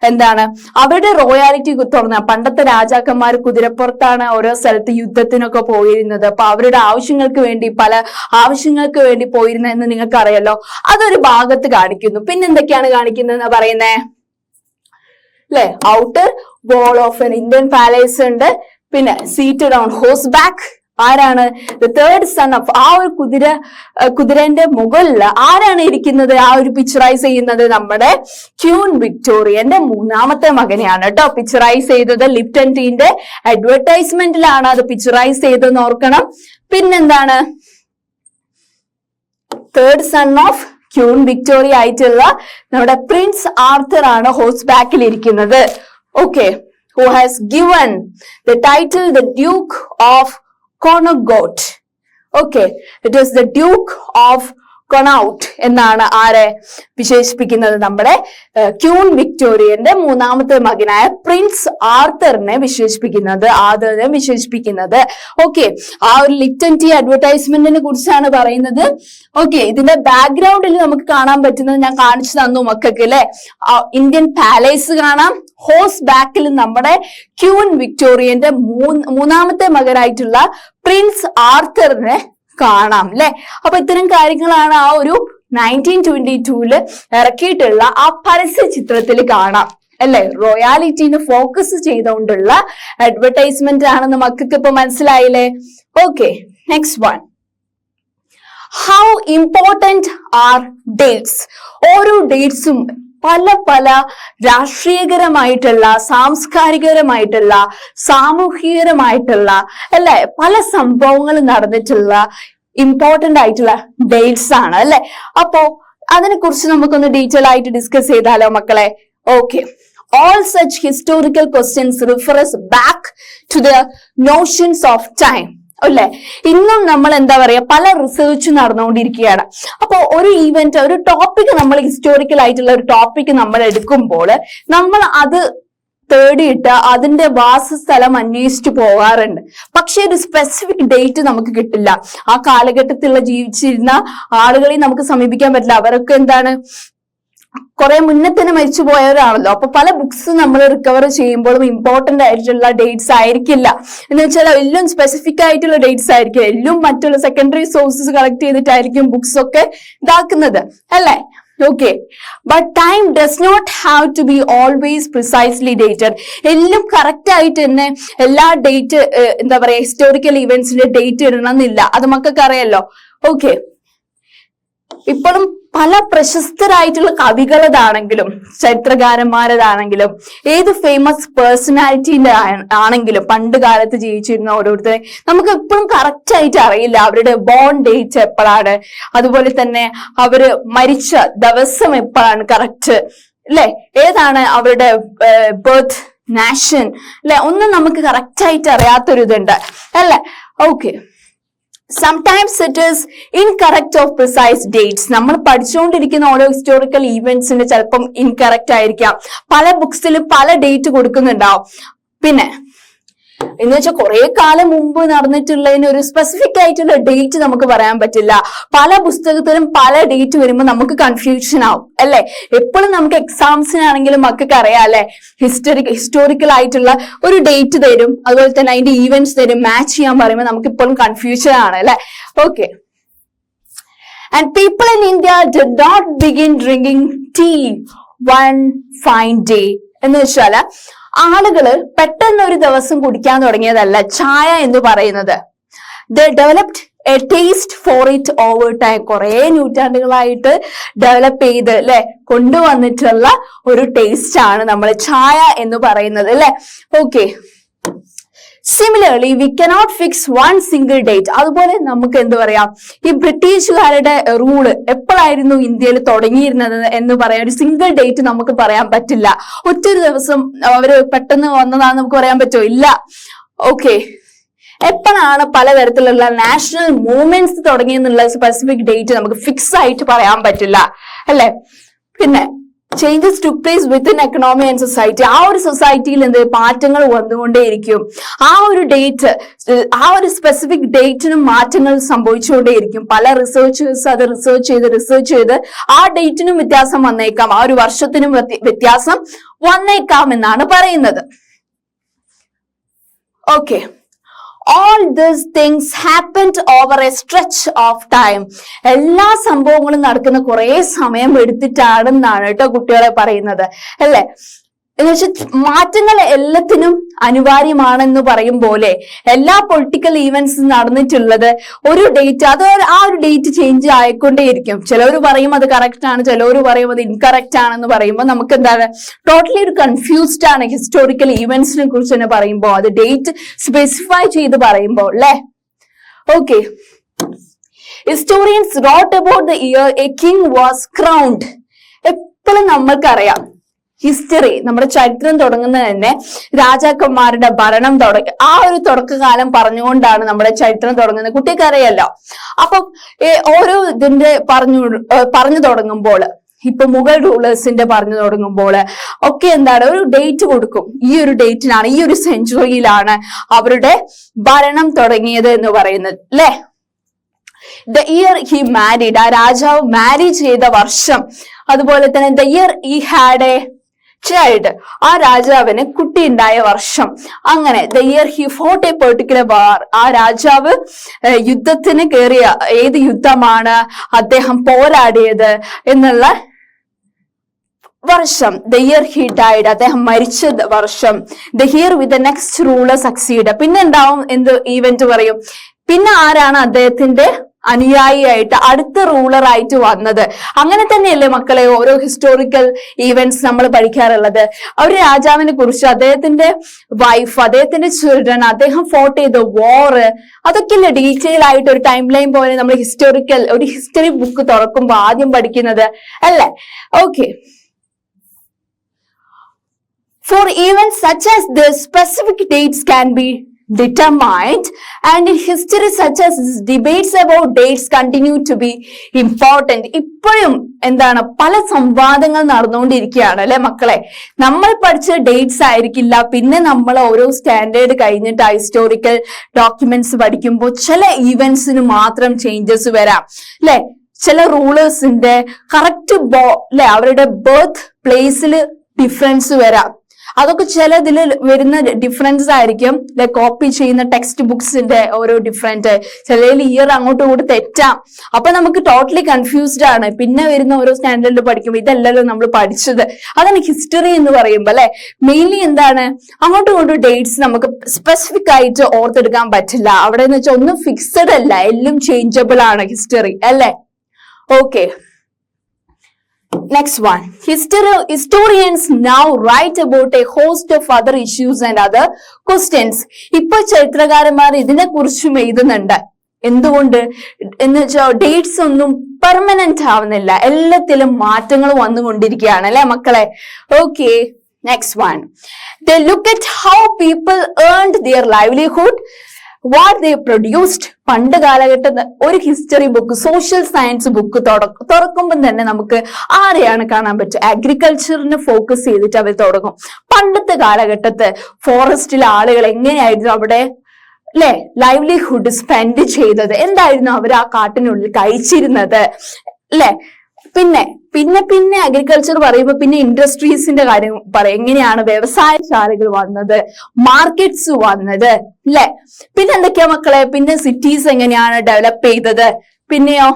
എന്താണ് അവരുടെ റോയാലിറ്റി തുറന്ന. പണ്ടത്തെ രാജാക്കന്മാർ കുതിരപ്പുറത്താണ് ഓരോ സ്ഥലത്ത് യുദ്ധത്തിനൊക്കെ പോയിരുന്നത്. അപ്പൊ അവരുടെ ആവശ്യങ്ങൾക്ക് വേണ്ടി പല ആവശ്യങ്ങൾക്ക് വേണ്ടി പോയിരുന്ന എന്ന് നിങ്ങൾക്ക് അറിയാലോ. അതൊരു ഭാഗത്ത് കാണിക്കുന്നു. പിന്നെന്തൊക്കെയാണ് കാണിക്കുന്നത് പറയുന്നേ അല്ലെ? Outer wall of an Indian palace ഉണ്ട്. പിന്നെ സീറ്റഡ് ഓൺ ഹോഴ്സ് ബാക്ക് ആരാണ്? ദ തേർഡ് സൺ ഓഫ്, ആ ഒരു കുതിരന്റെ മുകളിൽ ആരാണ് ഇരിക്കുന്നത്? ആ ഒരു പിക്ചറൈസ് ചെയ്യുന്നത് നമ്മുടെ ക്യൂൻ വിക്ടോറിയന്റെ മൂന്നാമത്തെ മകനെയാണ് കേട്ടോ പിക്ചറൈസ് ചെയ്തത്. ലിപ്റ്റൺ ടീന്റെ അഡ്വർടൈസ്മെന്റിലാണ് അത് പിക്ചറൈസ് ചെയ്തെന്ന് ഓർക്കണം. പിന്നെന്താണ്? Third son of queen Victoria ആയിട്ടുള്ള നമ്മുടെ പ്രിൻസ് ആർത്തർ ആണ് ഹോഴ്സ് ബാക്കിൽ ഇരിക്കുന്നത്. Okay, who has given the title the Duke of Connaught. Okay, it is the Duke of Connaught എന്നാണ് ആരെ വിശേഷിപ്പിക്കുന്നത്? നമ്മുടെ ക്യൂൻ വിക്ടോറിയന്റെ മൂന്നാമത്തെ മകനായ പ്രിൻസ് ആർത്തറിനെ വിശേഷിപ്പിക്കുന്നത്. ഓക്കെ, ആ ഒരു ലിപ്റ്റൺ ടീ അഡ്വർടൈസ്മെന്റിനെ കുറിച്ചാണ് പറയുന്നത്. ഓക്കെ, ഇതിന്റെ ബാക്ക്ഗ്രൗണ്ടിൽ നമുക്ക് കാണാൻ പറ്റുന്നത് ഞാൻ കാണിച്ചു തന്നു മക്കൾക്ക് അല്ലെ. ഇന്ത്യൻ പാലേസ് കാണാം, ഹോഴ്സ് ബാക്കിൽ നമ്മുടെ ക്യൂൻ വിക്ടോറിയന്റെ മൂന്നാമത്തെ മകനായിട്ടുള്ള പ്രിൻസ് ആർത്തറിനെ കാണാം അല്ലെ. അപ്പൊ ഇത്തരം കാര്യങ്ങളാണ് ആ ഒരു 1922 ഇറക്കിയിട്ടുള്ള ആ പരസ്യ ചിത്രത്തിൽ കാണാം അല്ലെ. റോയാലിറ്റിനെ ഫോക്കസ് ചെയ്തുകൊണ്ടുള്ള അഡ്വർടൈസ്മെന്റ് ആണെന്ന് മക്കൾക്ക് ഇപ്പൊ മനസ്സിലായില്ലേ? Okay, next one. How important are dates? ഓരോ ഡേറ്റ്സും പല രാഷ്ട്രീയകരമായിട്ടുള്ള, സാംസ്കാരികപരമായിട്ടുള്ള, സാമൂഹികപരമായിട്ടുള്ള അല്ലെ പല സംഭവങ്ങൾ നടന്നിട്ടുള്ള ഇമ്പോർട്ടന്റ് ആയിട്ടുള്ള ഡേറ്റ്സ് ആണ് അല്ലെ. അപ്പോ അതിനെ കുറിച്ച് നമുക്കൊന്ന് ഡീറ്റെയിൽ ആയിട്ട് ഡിസ്കസ് ചെയ്താലോ മക്കളെ? Okay, all such historical questions refers back to the notions of time അല്ലെ. ഇന്നും നമ്മൾ എന്താ പറയാ പല റിസർച്ച് നടന്നുകൊണ്ടിരിക്കുകയാണ്. അപ്പൊ ഒരു ഈവന്റ്, ഒരു ടോപ്പിക്, നമ്മൾ ഹിസ്റ്റോറിക്കൽ ആയിട്ടുള്ള ഒരു ടോപ്പിക് നമ്മൾ എടുക്കുമ്പോൾ നമ്മൾ അത് തേടിയിട്ട് അതിന്റെ വാസസ്ഥലം അന്വേഷിച്ചു പോകാറുണ്ട്. പക്ഷെ ഒരു സ്പെസിഫിക് ഡേറ്റ് നമുക്ക് കിട്ടില്ല. ആ കാലഘട്ടത്തിലുള്ള ജീവിച്ചിരുന്ന ആളുകളെ നമുക്ക് സമീപിക്കാൻ പറ്റില്ല. അവരൊക്കെ എന്താണ് കുറെ മുന്നേ തന്നെ മരിച്ചു പോയവരാണല്ലോ. അപ്പൊ പല ബുക്സ് നമ്മൾ റിക്കവർ ചെയ്യുമ്പോഴും ഇമ്പോർട്ടന്റ് ആയിട്ടുള്ള ഡേറ്റ്സ് ആയിരിക്കില്ല. എന്ന് വെച്ചാൽ എല്ലാം സ്പെസിഫിക് ആയിട്ടുള്ള ഡേറ്റ്സ് ആയിരിക്കും. എല്ലാം മറ്റുള്ള സെക്കൻഡറി സോഴ്സസ് കളക്ട് ചെയ്തിട്ടായിരിക്കും ബുക്സ് ഒക്കെ ഇതാക്കുന്നത് അല്ലെ. Okay, but time does not have to be always precisely dated. എല്ലാം കറക്റ്റ് ആയിട്ട് തന്നെ എല്ലാ ഡേറ്റ് എന്താ പറയാ ഹിസ്റ്റോറിക്കൽ ഇവന്റ്സിന്റെ ഡേറ്റ് ഇടണമെന്നില്ല. അത് മക്കൾക്ക് അറിയാലോ. ഓക്കെ, ഇപ്പോഴും പല പ്രശസ്തരായിട്ടുള്ള കവികളതാണെങ്കിലും ചരിത്രകാരന്മാരതാണെങ്കിലും ഏത് ഫേമസ് പേഴ്സണാലിറ്റിന്റെ ആണെങ്കിലും പണ്ട് കാലത്ത് ജീവിച്ചിരുന്ന ഓരോരുത്തരെ നമുക്ക് എപ്പോഴും കറക്റ്റ് ആയിട്ട് അറിയില്ല അവരുടെ ബോൺ ഡേറ്റ് എപ്പോഴാണ്, അതുപോലെ തന്നെ അവര് മരിച്ച ദിവസം എപ്പോഴാണ് കറക്റ്റ് അല്ലെ, ഏതാണ് അവരുടെ ബർത്ത് നാഷൻ അല്ലെ, ഒന്നും നമുക്ക് കറക്റ്റ് ആയിട്ട് അറിയാത്തൊരു ഇതുണ്ട് അല്ലെ. Okay, sometimes it is incorrect of precise dates. നമ്മൾ പഠിച്ചുകൊണ്ടിരിക്കുന്ന ഓരോ ഹിസ്റ്റോറിക്കൽ ഈവെന്റ്സിന് ചിലപ്പം ഇൻകറക്റ്റ് ആയിരിക്കാം, പല ബുക്സിലും പല ഡേറ്റ് കൊടുക്കുന്നുണ്ടാവും. പിന്നെ എന്ന് വെച്ചാൽ കുറെ കാലം മുമ്പ് നടന്നിട്ടുള്ളതിന് ഒരു സ്പെസിഫിക് ആയിട്ടുള്ള ഡേറ്റ് നമുക്ക് പറയാൻ പറ്റില്ല. പല പുസ്തകത്തിലും പല ഡേറ്റ് വരുമ്പോൾ നമുക്ക് കൺഫ്യൂഷൻ ആവും അല്ലെ. എപ്പോഴും നമുക്ക് എക്സാംസിനാണെങ്കിലും മക്കൾക്ക് അറിയാം അല്ലെ, ഹിസ്റ്റോറിക്കൽ ആയിട്ടുള്ള ഒരു ഡേറ്റ് തരും, അതുപോലെ തന്നെ അതിന്റെ ഈവെന്റ്സ് തരും, മാച്ച് ചെയ്യാൻ പറയുമ്പോൾ നമുക്ക് ഇപ്പോഴും കൺഫ്യൂഷൻ ആണ് അല്ലെ. Okay, and people in India did not begin drinking tea one fine day. എന്ന് വെച്ചാല് ആളുകള് പെട്ടെന്ന് ഒരു ദിവസം കുടിക്കാൻ തുടങ്ങിയതല്ല ചായ എന്ന് പറയുന്നത്. they developed a taste for it over time. കുറെ നൂറ്റാണ്ടുകളായിട്ട് ഡെവലപ്പ് ചെയ്ത് അല്ലെ കൊണ്ടുവന്നിട്ടുള്ള ഒരു ടേസ്റ്റ് ആണ് നമ്മൾ ചായ എന്ന് പറയുന്നത് അല്ലെ. Okay, similarly we cannot fix one single date. അതുപോലെ നമുക്ക് എന്ത് പറയാം, ഈ ബ്രിട്ടീഷുകാരുടെ റൂള് എപ്പോഴായിരുന്നു ഇന്ത്യയിൽ തുടങ്ങിയിരുന്നത് എന്ന് പറയാം ഒരു സിംഗിൾ ഡേറ്റ് നമുക്ക് പറയാൻ പറ്റില്ല. ഒറ്റൊരു ദിവസം അവര് പെട്ടെന്ന് വന്നതാണെന്ന് നമുക്ക് പറയാൻ പറ്റുമോ? ഇല്ല. ഓക്കെ, എപ്പോഴാണ് പലതരത്തിലുള്ള നാഷണൽ മൂവ്മെന്റ്സ് തുടങ്ങിയെന്നുള്ള സ്പെസിഫിക് ഡേറ്റ് നമുക്ക് ഫിക്സ് ആയിട്ട് പറയാൻ പറ്റില്ല അല്ലെ. പിന്നെ changes took place within economy and society. ആ ഒരു സൊസൈറ്റിയിൽ എന്ത് മാറ്റങ്ങൾ വന്നുകൊണ്ടേയിരിക്കും. ആ ഒരു ഡേറ്റ്, ആ ഒരു സ്പെസിഫിക് ഡേറ്റിനും മാറ്റങ്ങൾ സംഭവിച്ചുകൊണ്ടേയിരിക്കും. പല റിസർച്ചേഴ്സ് അത് റിസർച്ച് ചെയ്ത് ആ ഡേറ്റിനും വ്യത്യാസം വന്നേക്കാം, ആ ഒരു വർഷത്തിനും വ്യത്യാസം വന്നേക്കാം എന്നാണ് പറയുന്നത്. Okay, all these things happened over a stretch of time. എല്ലാ സംഭവങ്ങളും നടക്കുന്ന കുറെ സമയം എടുത്തിട്ടാണെന്നാണ് കേട്ടോ കുട്ടികളെ പറയുന്നത് അല്ലെ. എന്ന് വെച്ചാൽ മാറ്റങ്ങൾ എല്ലാത്തിനും അനിവാര്യമാണെന്ന് പറയും പോലെ എല്ലാ പൊളിറ്റിക്കൽ ഈവെന്റ്സ് നടന്നിട്ടുള്ളത് ഒരു ഡേറ്റ്, അത് ആ ഒരു ഡേറ്റ് ചേഞ്ച് ആയിക്കൊണ്ടേയിരിക്കും. ചിലവർ പറയും അത് കറക്റ്റ് ആണ്, ചിലവർ പറയും അത് ഇൻകറക്റ്റ് ആണെന്ന് പറയുമ്പോൾ നമുക്ക് എന്താണ് ടോട്ടലി ഒരു കൺഫ്യൂസ്ഡ് ആണ് ഹിസ്റ്റോറിക്കൽ ഈവെന്റ്സിനെ കുറിച്ച് തന്നെ പറയുമ്പോൾ, അത് ഡേറ്റ് സ്പെസിഫൈ ചെയ്ത് പറയുമ്പോൾ അല്ലെ. Okay, historians wrote about the year a king was crowned. എപ്പോഴും നമ്മൾക്കറിയാം ഹിസ്റ്ററി, നമ്മുടെ ചരിത്രം തുടങ്ങുന്നത് തന്നെ രാജാക്കന്മാരുടെ ഭരണം തുടങ്ങി ആ ഒരു തുടക്കകാലം പറഞ്ഞുകൊണ്ടാണ് നമ്മുടെ ചരിത്രം തുടങ്ങുന്നത്. കുട്ടിക്ക് അറിയാലോ. അപ്പം ഓരോ ഇതിന്റെ പറഞ്ഞു തുടങ്ങുമ്പോൾ, ഇപ്പൊ മുഗൾ റൂളേഴ്സിന്റെ പറഞ്ഞു തുടങ്ങുമ്പോൾ ഒക്കെ എന്താണ് ഒരു ഡേറ്റ് കൊടുക്കും. ഈ ഒരു ഡേറ്റിനാണ്, ഈ ഒരു സെഞ്ചുറിയിലാണ് അവരുടെ ഭരണം തുടങ്ങിയത് എന്ന് പറയുന്നത് അല്ലെ. ദ ഇയർ ഹി മാരീഡ്, ആ രാജാവ് മാരി ചെയ്ത വർഷം. അതുപോലെ തന്നെ the year he had a child, ആ രാജാവിന് കുട്ടി ഉണ്ടായ വർഷം. അങ്ങനെ the year he fought a particular war, ആ രാജാവ് യുദ്ധത്തിന് കയറിയ ഏത് യുദ്ധമാണ് അദ്ദേഹം പോരാടിയത് എന്നുള്ള വർഷം. ദ ഇയർ ഹി ഡൈഡ്, അദ്ദേഹം മരിച്ച വർഷം. The year with the next ruler succeed, പിന്നെ ഉണ്ടാവും എന്ത് ഈവന്റ് പറയും, പിന്നെ ആരാണ് അദ്ദേഹത്തിന്റെ അനുയായിയായിട്ട് അടുത്ത റൂളർ ആയിട്ട് വന്നത്. അങ്ങനെ തന്നെയല്ലേ മക്കളെ ഓരോ ഹിസ്റ്റോറിക്കൽ ഈവെന്റ്സ് നമ്മൾ പഠിക്കാറുള്ളത്. ഒരു രാജാവിനെ കുറിച്ച്, അദ്ദേഹത്തിന്റെ വൈഫ്, അദ്ദേഹത്തിന്റെ ചിൽഡ്രൻ, അദ്ദേഹം ഫോട്ട് ചെയ്ത വാർ, അതൊക്കെയല്ലേ ഡീറ്റെയിൽ ആയിട്ട് ഒരു ടൈം ലൈൻ പോലെ നമ്മൾ ഒരു ഹിസ്റ്ററി ബുക്ക് തുറക്കുമ്പോൾ ആദ്യം പഠിക്കുന്നത് അല്ലേ. Okay, for events such as this, specific dates can be determined, and in history such as this, debates about dates continue to be important. ഇപ്പോഴും എന്താണ് പല സംവാദങ്ങൾ നടന്നുകൊണ്ടിരിക്കുകയാണ് അല്ലെ മക്കളെ. നമ്മൾ പഠിച്ച ഡേറ്റ്സ് ആയിരിക്കില്ല, പിന്നെ നമ്മൾ ഓരോ സ്റ്റാൻഡേർഡ് കഴിഞ്ഞിട്ട് ഹിസ്റ്റോറിക്കൽ ഡോക്യുമെന്റ്സ് പഠിക്കുമ്പോൾ ചില ഈവെന്റ്സിന് മാത്രം ചേഞ്ചസ് വരാം അല്ലെ. ചില റൂളേഴ്സിന്റെ കറക്റ്റ് അല്ലെ അവരുടെ ബർത്ത് പ്ലേസിൽ ഡിഫറൻസ് വരാം. അതൊക്കെ ചില ഇതിൽ വരുന്ന ഡിഫറൻസ് ആയിരിക്കും. കോപ്പി ചെയ്യുന്ന ടെക്സ്റ്റ് ബുക്സിന്റെ ഓരോ ഡിഫറൻറ്റ്, ചിലതിൽ ഇയർ അങ്ങോട്ടും ഇങ്ങോട്ടും തെറ്റാം. അപ്പൊ നമുക്ക് ടോട്ടലി കൺഫ്യൂസ്ഡ് ആണ്. പിന്നെ വരുന്ന ഓരോ സ്റ്റാൻഡേർഡിൽ പഠിക്കുമ്പോൾ ഇതല്ലല്ലോ നമ്മൾ പഠിച്ചത്. അതാണ് ഹിസ്റ്ററി എന്ന് പറയുമ്പോൾ അല്ലെ. മെയിൻലി എന്താണ് അങ്ങോട്ടും ഇങ്ങോട്ടും ഡേറ്റ്സ് നമുക്ക് സ്പെസിഫിക് ആയിട്ട് ഓർത്തെടുക്കാൻ പറ്റില്ല. അവിടെ എന്ന് വെച്ചാൽ ഒന്നും ഫിക്സഡ് അല്ല, എല്ലാം ചേഞ്ചബിൾ ആണ് ഹിസ്റ്ററി അല്ലെ. Okay. Next one. Historians now write about a host of other issues and other questions. ഇപ്പൊ ചരിത്രകാരന്മാർ ഇതിനെ കുറിച്ചും എഴുതുന്നുണ്ട്. എന്തുകൊണ്ട് എന്ന് വെച്ചാൽ ഡേറ്റ്സ് ഒന്നും പെർമനന്റ് ആവുന്നില്ല, എല്ലാത്തിലും മാറ്റങ്ങൾ വന്നുകൊണ്ടിരിക്കുകയാണ് അല്ലെ മക്കളെ. Okay, next one. They look at how people earned their livelihood, what they produced. പണ്ട് കാലഘട്ടത്തിൽ ഒരു history book, social science book തുറക്കുമ്പോൾ തന്നെ നമുക്ക് ആരെയാണ് കാണാൻ പറ്റുക? അഗ്രികൾച്ചറിന് ഫോക്കസ് ചെയ്തിട്ട് അവർ തുടങ്ങും. പണ്ടത്തെ കാലഘട്ടത്ത് ഫോറസ്റ്റിലെ ആളുകൾ എങ്ങനെയായിരുന്നു അവിടെ അല്ലെ ലൈവ്ലിഹുഡ് സ്പെൻഡ് ചെയ്തത്, എന്തായിരുന്നു അവർ ആ കാട്ടിനുള്ളിൽ കഴിച്ചിരുന്നത് അല്ലെ. പിന്നെ പിന്നെ പിന്നെ അഗ്രികൾച്ചർ പറയുമ്പോൾ പിന്നെ ഇൻഡസ്ട്രീസിന്റെ കാര്യം പറയും, എങ്ങനെയാണ് വ്യവസായശാലകൾ വന്നത്, മാർക്കറ്റ്സ് വന്നത് അല്ലെ. പിന്നെ എന്തൊക്കെയാ മക്കളെ? പിന്നെ സിറ്റീസ് എങ്ങനെയാണ് ഡെവലപ്പ് ചെയ്തത്, പിന്നെയോ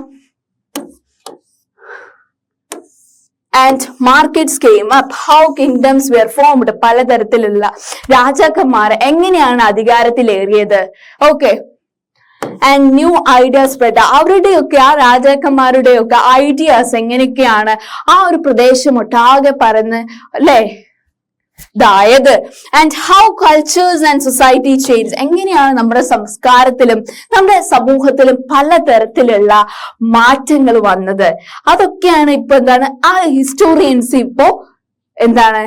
and markets came up, how kingdoms were formed. പലതരത്തിലുള്ള രാജാക്കന്മാർ എങ്ങനെയാണ് അധികാരത്തിലേറിയത്. Okay, and new ideas spread. അവരുടെയൊക്കെ ആ രാജാക്കന്മാരുടെയൊക്കെ ഐഡിയാസ് എങ്ങനെയൊക്കെയാണ് ആ ഒരു പ്രദേശം ഒട്ടാകെ പരന്ന് അല്ലെ ഇതായത്. And how cultures and society change. എങ്ങനെയാണ് നമ്മുടെ സംസ്കാരത്തിലും നമ്മുടെ സമൂഹത്തിലും പലതരത്തിലുള്ള മാറ്റങ്ങൾ വന്നത്. അതൊക്കെയാണ് ഇപ്പൊ എന്താണ് ആ ഹിസ്റ്റോറിയൻസ് ഇപ്പോ എന്താണ്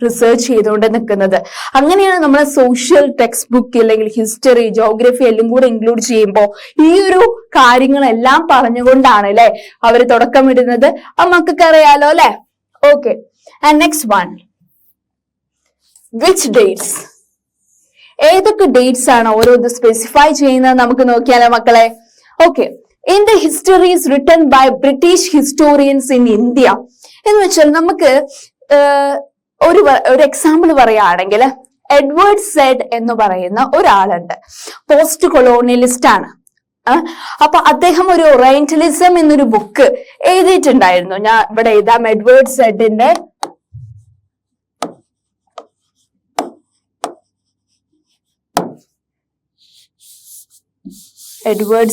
റിസർച്ച് ചെയ്തുകൊണ്ട് നിൽക്കുന്നത്. അങ്ങനെയാണ് നമ്മളെ സോഷ്യൽ ടെക്സ്റ്റ് ബുക്ക് അല്ലെങ്കിൽ ഹിസ്റ്ററി, ജോഗ്രഫി എല്ലാം കൂടെ ഇൻക്ലൂഡ് ചെയ്യുമ്പോൾ ഈ ഒരു കാര്യങ്ങളെല്ലാം പറഞ്ഞുകൊണ്ടാണ് അല്ലെ അവര് തുടക്കമിടുന്നത്. അത് മക്കൾക്ക് അറിയാലോ അല്ലെ. Okay, and next one. Which dates? ഏതൊക്കെ ഡേറ്റ്സ് ആണ് ഓരോന്ന് സ്പെസിഫൈ ചെയ്യുന്നത് നമുക്ക് നോക്കിയാലോ മക്കളെ. ഓക്കെ, in the histories written by British historians in India എന്ന് വെച്ചാൽ നമുക്ക് ഒരു എക്സാമ്പിൾ പറയുകയാണെങ്കിൽ എഡ്വേർഡ് സെഡ് എന്ന് പറയുന്ന ഒരാളുണ്ട്, പോസ്റ്റ് കൊളോണിയലിസ്റ്റ് ആണ്. അപ്പൊ അദ്ദേഹം ഒരു ഓറിയന്റലിസം എന്നൊരു ബുക്ക് എഴുതിയിട്ടുണ്ടായിരുന്നു. ഞാൻ ഇവിടെ എഴുതാം. എഡ്വേർഡ്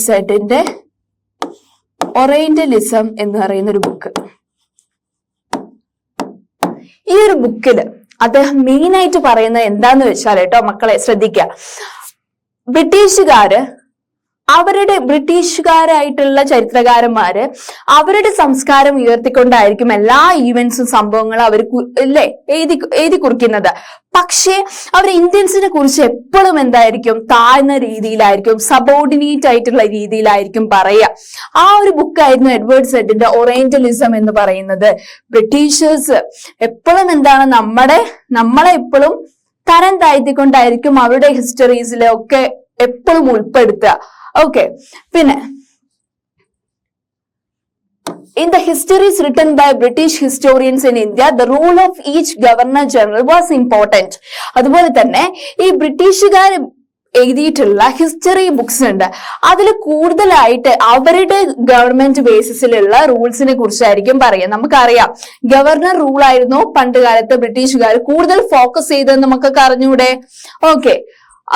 സെഡിന്റെ ഓറിയന്റലിസം എന്ന് പറയുന്ന ഒരു ബുക്ക്. ഈ ഒരു ബുക്കില് അദ്ദേഹം മെയിൻ ആയിട്ട് പറയുന്നത് എന്താന്ന് വെച്ചാൽ കേട്ടോ മക്കളെ ശ്രദ്ധിക്കുക, ബ്രിട്ടീഷുകാരായിട്ടുള്ള ചരിത്രകാരന്മാര് അവരുടെ സംസ്കാരം ഉയർത്തിക്കൊണ്ടായിരിക്കും എല്ലാ ഈവന്റ്സും സംഭവങ്ങളും അവർ എഴുതി കുറിക്കുന്നത്. പക്ഷേ അവർ ഇന്ത്യൻസിനെ കുറിച്ച് എപ്പോഴും എന്തായിരിക്കും താഴ്ന്ന രീതിയിലായിരിക്കും, സബോർഡിനേറ്റ് ആയിട്ടുള്ള രീതിയിലായിരിക്കും പറയുക. ആ ഒരു ബുക്കായിരുന്നു എഡ്വേർഡ് സെഡിന്റെ ഓറിയന്റലിസം എന്ന് പറയുന്നത്. ബ്രിട്ടീഷേഴ്സ് എപ്പോഴും എന്താണ് നമ്മളെ എപ്പോഴും തരം താഴ്ത്തിക്കൊണ്ടായിരിക്കും അവരുടെ ഹിസ്റ്ററീസിലൊക്കെ എപ്പോഴും ഉൾപ്പെടുത്തുക. ഓക്കെ, പിന്നെ in the histories written by British historians in India, the role of each governor general was important. അതുപോലെ തന്നെ ഈ ബ്രിട്ടീഷുകാർ എഴുതിയിട്ടുള്ള ഹിസ്റ്ററി ബുക്സ് ഉണ്ട്, അതിൽ കൂടുതലായിട്ട് അവരുടെ ഗവൺമെന്റ് ബേസിസിലുള്ള റൂൾസിനെ കുറിച്ചായിരിക്കും പറയാം. നമുക്കറിയാം ഗവർണർ റൂൾ ആയിരുന്നു പണ്ട് കാലത്ത് ബ്രിട്ടീഷുകാർ കൂടുതൽ ഫോക്കസ് ചെയ്തത് നമുക്കൊക്കെ അറിഞ്ഞൂടെ. ഓക്കെ,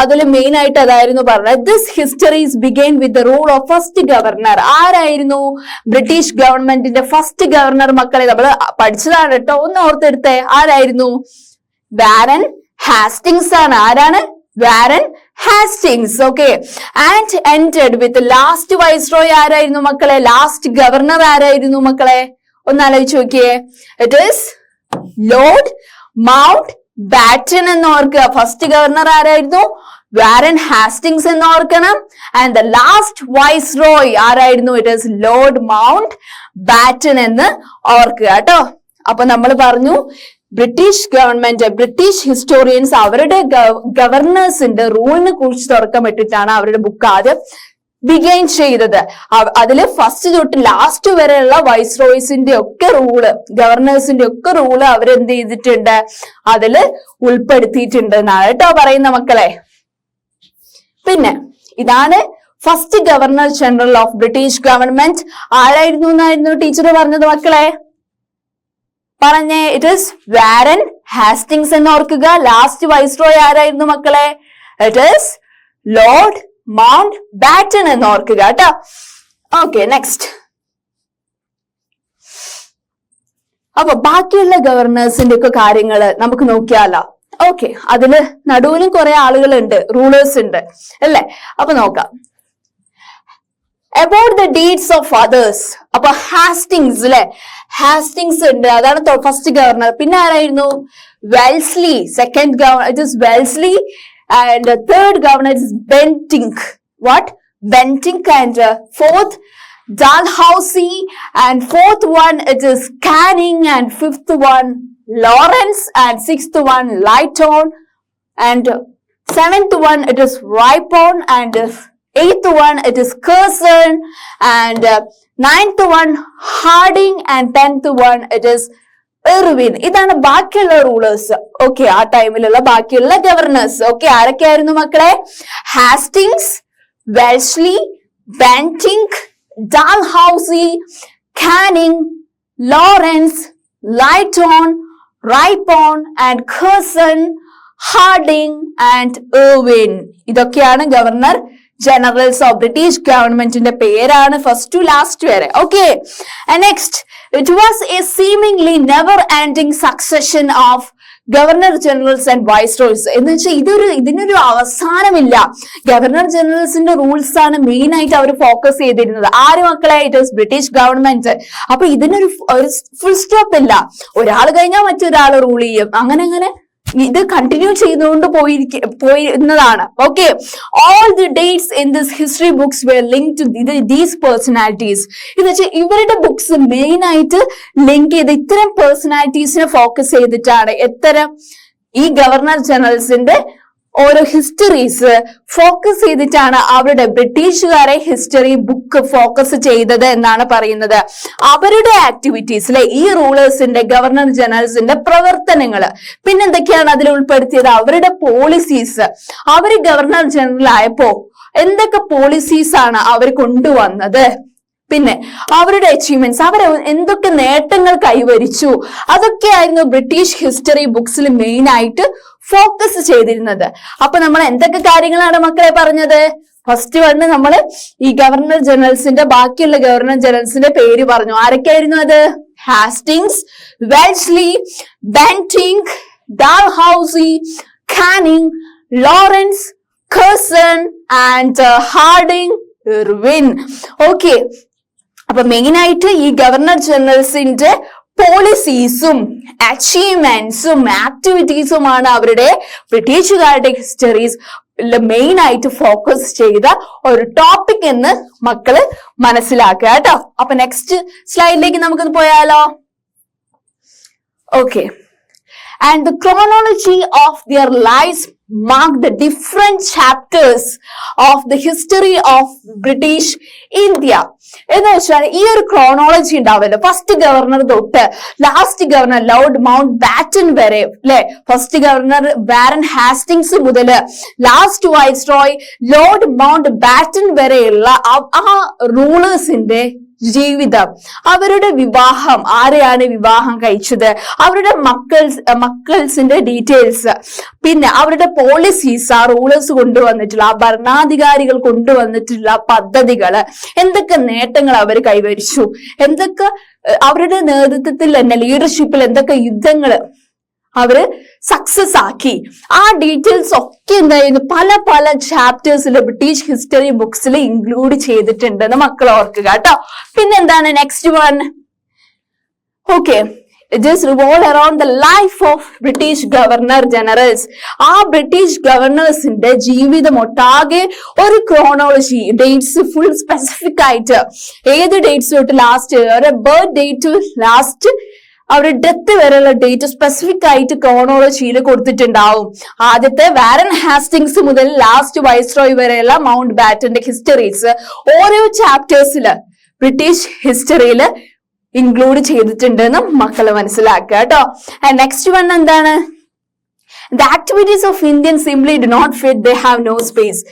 അതിൽ മെയിൻ ആയിട്ട് അതായിരുന്നു പറഞ്ഞത്. This histories ബിഗെയിൻ with the rule of first governor. ആരായിരുന്നു ബ്രിട്ടീഷ് ഗവൺമെന്റിന്റെ ഫസ്റ്റ് ഗവർണർ മക്കളെ? നമ്മൾ പഠിച്ചതാണ് കേട്ടോ, ഒന്ന് ഓർത്തെടുത്തേ. ആരായിരുന്നു? വാരൻ ഹാസ്റ്റിങ്സ് ആണ്. ആരാണ്? Warren Hastings. Okay, and ended with last viceroy. ആരായിരുന്നു മക്കളെ? ലാസ്റ്റ് ഗവർണർ ആരായിരുന്നു മക്കളെ? ഒന്ന് ആലോചിച്ച് നോക്കിയേ. It is Lord Mountbatten എന്ന് ഓർക്കുക. ഫസ്റ്റ് ഗവർണർ ആരായിരുന്നു? വാരൻ ഹാസ്റ്റിങ്സ് എന്ന് ഓർക്കണം. ആൻഡ് ദ ലാസ്റ്റ് വൈസ്രോയ് ആരായിരുന്നു? It is Lord Mountbatten എന്ന് ഓർക്കുക കേട്ടോ. അപ്പൊ നമ്മൾ പറഞ്ഞു ബ്രിട്ടീഷ് ഗവൺമെന്റ്, ബ്രിട്ടീഷ് ഹിസ്റ്റോറിയൻസ് അവരുടെ ഗവർണേഴ്സിന്റെ റൂളിനെ കുറിച്ച് തുറക്കമിട്ടിട്ടാണ് അവരുടെ ബുക്ക് ആദ്യം ബിഗൈൻ ചെയ്തത്. അതില് ഫസ്റ്റ് തൊട്ട് ലാസ്റ്റ് വരെയുള്ള വൈസ്രോയ്സിന്റെ ഒക്കെ റൂള്, ഗവർണേഴ്സിന്റെ ഒക്കെ റൂള് അവരെന്ത് ചെയ്തിട്ടുണ്ട്, അതില് ഉൾപ്പെടുത്തിയിട്ടുണ്ട് എന്നാണ് കേട്ടോ പറയുന്ന മക്കളെ. പിന്നെ ഇതാണ് first governor general of British government. ആരായിരുന്നു എന്നായിരുന്നു ടീച്ചർ പറഞ്ഞത് മക്കളെ? പറഞ്ഞേ. ഇറ്റ് ഈസ് വാരൻ ഹാസ്റ്റിങ്സ് എന്ന് ഓർക്കുക. ലാസ്റ്റ് വൈസ്രോയ് ആരായിരുന്നു മക്കളെ? It is Lord Mountbatten എന്ന് ഓർക്കുക കേട്ടോ. Okay, next. അപ്പൊ ബാക്കിയുള്ള ഗവർണേഴ്സിന്റെ ഒക്കെ കാര്യങ്ങള് നമുക്ക് നോക്കിയാലോ. ഓക്കെ, അതില് നടുവിലും കുറെ ആളുകളുണ്ട്, റൂളേഴ്സ് ഉണ്ട് അല്ലെ. അപ്പൊ നോക്കാം. About the deeds of others. അപ്പൊ ഹാസ്റ്റിങ്സ് അല്ലെ, ഹാസ്റ്റിങ്സ് ഉണ്ട്, അതാണ് ഫസ്റ്റ് ഗവർണർ. പിന്നെ ആരായിരുന്നു? Wellesley. Second governor it is Wellesley and third governor is Bentinck. What? Bentinck. And fourth Dalhousie, and fourth one it is Canning, and fifth one Lawrence, and sixth one Lighton, and seventh one it is Ripon, and eighth one it is Curzon, and ninth one Harding, and 10th one it is Irwin. ഇതാണ് ബാക്കിയുള്ള rulers. Okay, ആ ടൈമിലുള്ള ബാക്കിയുള്ള governor's. Okay, ആരൊക്കെയായിരുന്നു മക്കളെ? Hastings, Wellesley, Bentinck, Dalhousie, Canning, Lawrence, Lighton, Ripon, and Curzon, Harding, and Irwin. ഇതൊക്കെയാണ് governor generals of British ഗവൺമെന്റിന്റെ പേരാണ് first to last വരെ. Okay, next it was A seemingly never ending succession of governor generals and viceroys. എന്ന് വെച്ചാൽ ഇതിനൊരു അവസാനമില്ല. Governor ജനറൽസിന്റെ rules ആണ് main ആയിട്ട് അവർ focus ചെയ്തിരുന്നത്. ആര് മക്കളെ? It was British government. അപ്പൊ ഇതിനൊരു ഫുൾ സ്റ്റോപ്പ് ഇല്ല. ഒരാൾ കഴിഞ്ഞാൽ മറ്റൊരാൾ റൂൾ ചെയ്യും. അങ്ങനെ ഇത് കണ്ടിന്യൂ ചെയ്തുകൊണ്ട് പോയിരുന്നതാണ്. Okay, all the dates in this history books were link to these personalities. എന്ന് വെച്ചാൽ ഇവരുടെ ബുക്സ് മെയിൻ ആയിട്ട് ലിങ്ക് ചെയ്ത് ഇത്തരം പേഴ്സണാലിറ്റീസിനെ ഫോക്കസ് ചെയ്തിട്ടാണ് ഈ ഗവർണർ ജനറൽസിന്റെ ഓരോ ഹിസ്റ്ററീസ് ഫോക്കസ് ചെയ്തിട്ടാണ് അവരുടെ ബ്രിട്ടീഷുകാരെ ഹിസ്റ്ററി ബുക്ക് ഫോക്കസ് ചെയ്തത് എന്നാണ് പറയുന്നത്. അവരുടെ ആക്ടിവിറ്റീസിലെ ഈ റൂളേഴ്സിന്റെ ഗവർണർ ജനറൽസിന്റെ പ്രവർത്തനങ്ങള്, പിന്നെന്തൊക്കെയാണ് അതിൽ ഉൾപ്പെടുത്തിയത്? അവരുടെ പോളിസീസ്. അവര് ഗവർണർ ജനറൽ ആയപ്പോ എന്തൊക്കെ പോളിസീസ് ആണ് അവർ കൊണ്ടുവന്നത്, പിന്നെ അവരുടെ അച്ചീവ്മെന്റ്സ്, അവർ എന്തൊക്കെ നേട്ടങ്ങൾ കൈവരിച്ചു, അതൊക്കെയായിരുന്നു ബ്രിട്ടീഷ് ഹിസ്റ്ററി ബുക്സിൽ മെയിൻ ആയിട്ട് ഫോക്കസ് ചെയ്തിരുന്നത്. അപ്പൊ നമ്മൾ എന്തൊക്കെ കാര്യങ്ങളാണ് മക്കളെ പറഞ്ഞത്? ഫസ്റ്റ് വന്ന് നമ്മൾ ഈ ഗവർണർ ജനറൽസിന്റെ ബാക്കിയുള്ള ഗവർണർ ജനറൽസിന്റെ പേര് പറഞ്ഞു. ആരൊക്കെയായിരുന്നു അത്? Hastings, Wellesley, Bentinck, Dalhousie, Canning, Lawrence, Curzon, and Hardinge, Irwin. Okay, അപ്പൊ മെയിൻ ആയിട്ട് ഈ ഗവർണർ ജനറൽസിന്റെ പോളിസീസും അച്ചീവ്മെന്റ്സും ആക്ടിവിറ്റീസുമാണ് അവരുടെ ബ്രിട്ടീഷുകാരുടെ ഹിസ്റ്ററീസ് മെയിൻ ആയിട്ട് ഫോക്കസ് ചെയ്ത ഒരു ടോപ്പിക് എന്ന് മക്കള് മനസ്സിലാക്കുക കേട്ടോ. അപ്പൊ നെക്സ്റ്റ് സ്ലൈഡിലേക്ക് നമുക്കൊന്ന് പോയാലോ. Okay, and the chronology of their lives mark the different chapters of the history of British India. എന്ന് വെച്ചാൽ ഈ ഒരു ക്രോണോളജി ഉണ്ടാവല്ലോ, ഫസ്റ്റ് ഗവർണർ തൊട്ട് last governor Lord mount batten വരെ അല്ലെ, ഫസ്റ്റ് ഗവർണർ വാരൻ ഹാസ്റ്റിങ്സ് മുതല് last viceroy Lord mount batten വരെയുള്ള ആ റൂളേഴ്സിന്റെ ജീവിതം, അവരുടെ വിവാഹം, ആരെയാണ് വിവാഹം കഴിച്ചത്, അവരുടെ മക്കൾസിന്റെ ഡീറ്റെയിൽസ്, പിന്നെ അവരുടെ പോളിസീസ്, ആ റൂളേഴ്സ് കൊണ്ടുവന്നിട്ടുള്ള ആ ഭരണാധികാരികൾ കൊണ്ടുവന്നിട്ടുള്ള പദ്ധതികള്, എന്തൊക്കെ നേട്ടങ്ങൾ അവർ കൈവരിച്ചു, എന്തൊക്കെ അവരുടെ നേതൃത്വത്തിൽ തന്നെ ലീഡർഷിപ്പിൽ എന്തൊക്കെ യുദ്ധങ്ങള് അവര് സക്സസ് ആക്കി, ആ ഡീറ്റെയിൽസ് ഒക്കെ എന്തായിരുന്നു പല പല ചാപ്റ്റേഴ്സിൽ ബ്രിട്ടീഷ് ഹിസ്റ്ററി ബുക്സിൽ ഇൻക്ലൂഡ് ചെയ്തിട്ടുണ്ടെന്ന് മക്കൾ ഓർക്കുക കേട്ടോ. പിന്നെന്താണ് next one? Okay, it is revolve around the life of British Governor Generals. ആ ബ്രിട്ടീഷ് ഗവർണേഴ്സിന്റെ ജീവിതം ഒട്ടാകെ ഒരു ക്രോണോളജി, ഡേറ്റ്സ് ഫുൾ സ്പെസിഫിക് ആയിട്ട്, ഏത് ഡേറ്റ്സ് തൊട്ട് ലാസ്റ്റ് അവരുടെ ബർത്ത് ഡേറ്റ് ലാസ്റ്റ് അവരുടെ ഡെത്ത് വരെയുള്ള ഡേറ്റ് സ്പെസിഫിക് ആയിട്ട് ക്രോണോളജിയിൽ കൊടുത്തിട്ടുണ്ടാവും. ആദ്യത്തെ വാരൻ ഹാസ്റ്റിങ്സ് മുതൽ ലാസ്റ്റ് വൈസ്രോയ് വരെയുള്ള മൗണ്ട് ബാറ്റന്റെ ഹിസ്റ്ററീസ് ഓരോ ചാപ്റ്റേഴ്സില് ബ്രിട്ടീഷ് ഹിസ്റ്ററിയിൽ ഇൻക്ലൂഡ് ചെയ്തിട്ടുണ്ടെന്ന് മക്കള് മനസ്സിലാക്കുക കേട്ടോ. നെക്സ്റ്റ് വൺ എന്താണ്? The activities of Indians simply do not fit, they have no space.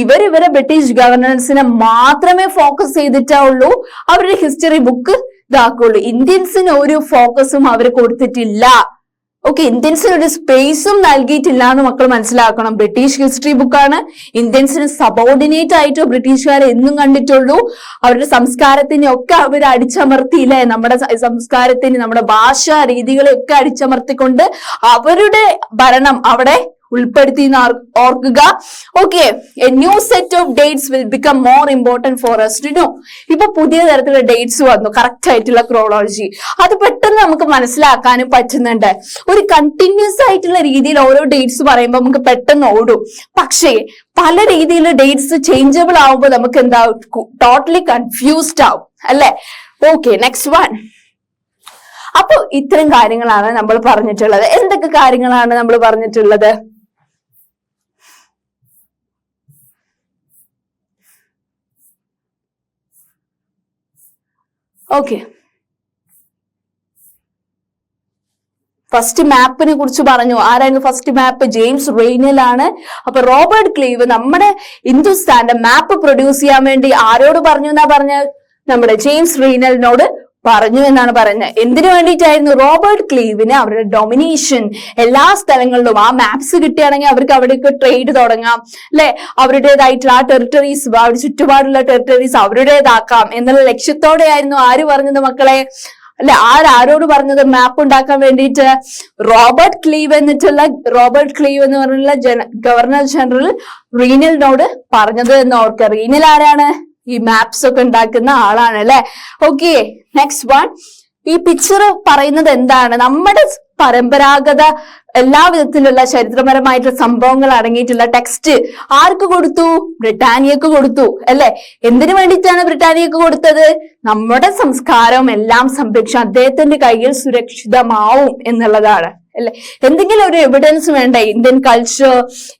ഇവരെ ബ്രിട്ടീഷ് ഗവർണൻസിനെ മാത്രമേ ഫോക്കസ് ചെയ്തിട്ടുള്ളൂ, അവരുടെ ഹിസ്റ്ററി ബുക്ക് ഇതാക്കുള്ളൂ. ഇന്ത്യൻസിന് ഒരു ഫോക്കസും അവർ കൊടുത്തിട്ടില്ല. ഓക്കെ, ഇന്ത്യൻസിന് ഒരു സ്പേസും നൽകിയിട്ടില്ല എന്ന് മക്കൾ മനസ്സിലാക്കണം. ബ്രിട്ടീഷ് ഹിസ്റ്ററി ബുക്കാണ്. ഇന്ത്യൻസിന് സബോർഡിനേറ്റ് ആയിട്ട് ബ്രിട്ടീഷുകാരെ എന്നും കണ്ടിട്ടുള്ളൂ. അവരുടെ സംസ്കാരത്തിനെ ഒക്കെ അവർ അടിച്ചമർത്തിയില്ലേ, നമ്മുടെ സംസ്കാരത്തിന്, നമ്മുടെ ഭാഷ രീതികളെ ഒക്കെ അടിച്ചമർത്തിക്കൊണ്ട് അവരുടെ ഭരണം അവിടെ ഉൾപ്പെടുത്തി ഓർക്കുക. Okay, A new set of dates will become more important four us to know. ഇപ്പൊ പുതിയ തരത്തിലുള്ള ഡേറ്റ്സ് വന്നു, കറക്റ്റ് ആയിട്ടുള്ള ക്രോളോളജി. അത് പെട്ടെന്ന് നമുക്ക് മനസ്സിലാക്കാനും പറ്റുന്നുണ്ട്. ഒരു കണ്ടിന്യൂസ് ആയിട്ടുള്ള രീതിയിൽ ഓരോ ഡേറ്റ്സ് പറയുമ്പോൾ നമുക്ക് പെട്ടെന്ന് ഓടും. പക്ഷേ പല രീതിയിലുള്ള ഡേറ്റ്സ് ചേഞ്ചബിൾ ആവുമ്പോൾ നമുക്ക് എന്താ, ടോട്ടലി കൺഫ്യൂസ്ഡ് ആവും അല്ലെ. Okay, next one. അപ്പൊ ഇത്തരം കാര്യങ്ങളാണ് നമ്മൾ പറഞ്ഞിട്ടുള്ളത്. എന്തൊക്കെ കാര്യങ്ങളാണ് നമ്മൾ പറഞ്ഞിട്ടുള്ളത്? ഓക്കെ, ഫസ്റ്റ് മാപ്പിനെ കുറിച്ച് പറഞ്ഞു. ആരായിരുന്നു ഫസ്റ്റ് മാപ്പ്? ജെയിംസ് റെയ്നൽ ആണ്. അപ്പൊ റോബർട്ട് ക്ലീവ് നമ്മുടെ ഹിന്ദുസ്ഥാന്റെ മാപ്പ് പ്രൊഡ്യൂസ് ചെയ്യാൻ വേണ്ടി ആരോട് പറഞ്ഞു എന്നാ പറഞ്ഞത്? നമ്മുടെ ജെയിംസ് റെയ്നലിനോട് പറഞ്ഞു എന്നാണ് പറയുന്നത്. എന്തിനു വേണ്ടിയിട്ടായിരുന്നു? റോബർട്ട് ക്ലീവിന് അവരുടെ ഡൊമിനേഷൻ എല്ലാ സ്ഥലങ്ങളിലും ആ മാപ്സ് കിട്ടുകയാണെങ്കിൽ അവർക്ക് അവിടേക്ക് ട്രേഡ് തുടങ്ങാം അല്ലെ, അവരുടേതായിട്ടുള്ള ആ ടെറിട്ടറീസ്, അവിടെ ചുറ്റുപാടുള്ള ടെറിട്ടറീസ് അവരുടേതാക്കാം എന്നുള്ള ലക്ഷ്യത്തോടെയായിരുന്നു ആര് പറഞ്ഞത് മക്കളെ? അല്ലെ, ആരോട് പറഞ്ഞത് മാപ്പ് ഉണ്ടാക്കാൻ വേണ്ടിയിട്ട്? റോബർട്ട് ക്ലീവ് എന്ന് പറഞ്ഞുള്ള ഗവർണർ ജനറൽ റീനലിനോട് പറഞ്ഞത് എന്ന് ഓർക്കുക. റീനൽ ആരാണ്? ഈ മാപ്സ് ഒക്കെ ഉണ്ടാക്കുന്ന ആളാണ് അല്ലെ. Okay, next one. ഈ പിക്ചർ പറയുന്നത് എന്താണ്? നമ്മുടെ പരമ്പരാഗത എല്ലാ വിധത്തിലുള്ള ചരിത്രപരമായിട്ടുള്ള സംഭവങ്ങൾ അടങ്ങിയിട്ടുള്ള ടെക്സ്റ്റ് ആർക്ക് കൊടുത്തു? ബ്രിട്ടാനിയക്ക് കൊടുത്തു അല്ലെ. എന്തിനു വേണ്ടിയിട്ടാണ് ബ്രിട്ടാനിയക്ക് കൊടുത്തത്? നമ്മുടെ സംസ്കാരവും എല്ലാം സംരക്ഷിക്കാൻ അദ്ദേഹത്തിന്റെ കയ്യിൽ സുരക്ഷിതമാവും എന്നുള്ളതാണ് അല്ലെ. എന്തെങ്കിലും ഒരു എവിഡൻസ് വേണ്ടേ? ഇന്ത്യൻ കൾച്ചർ,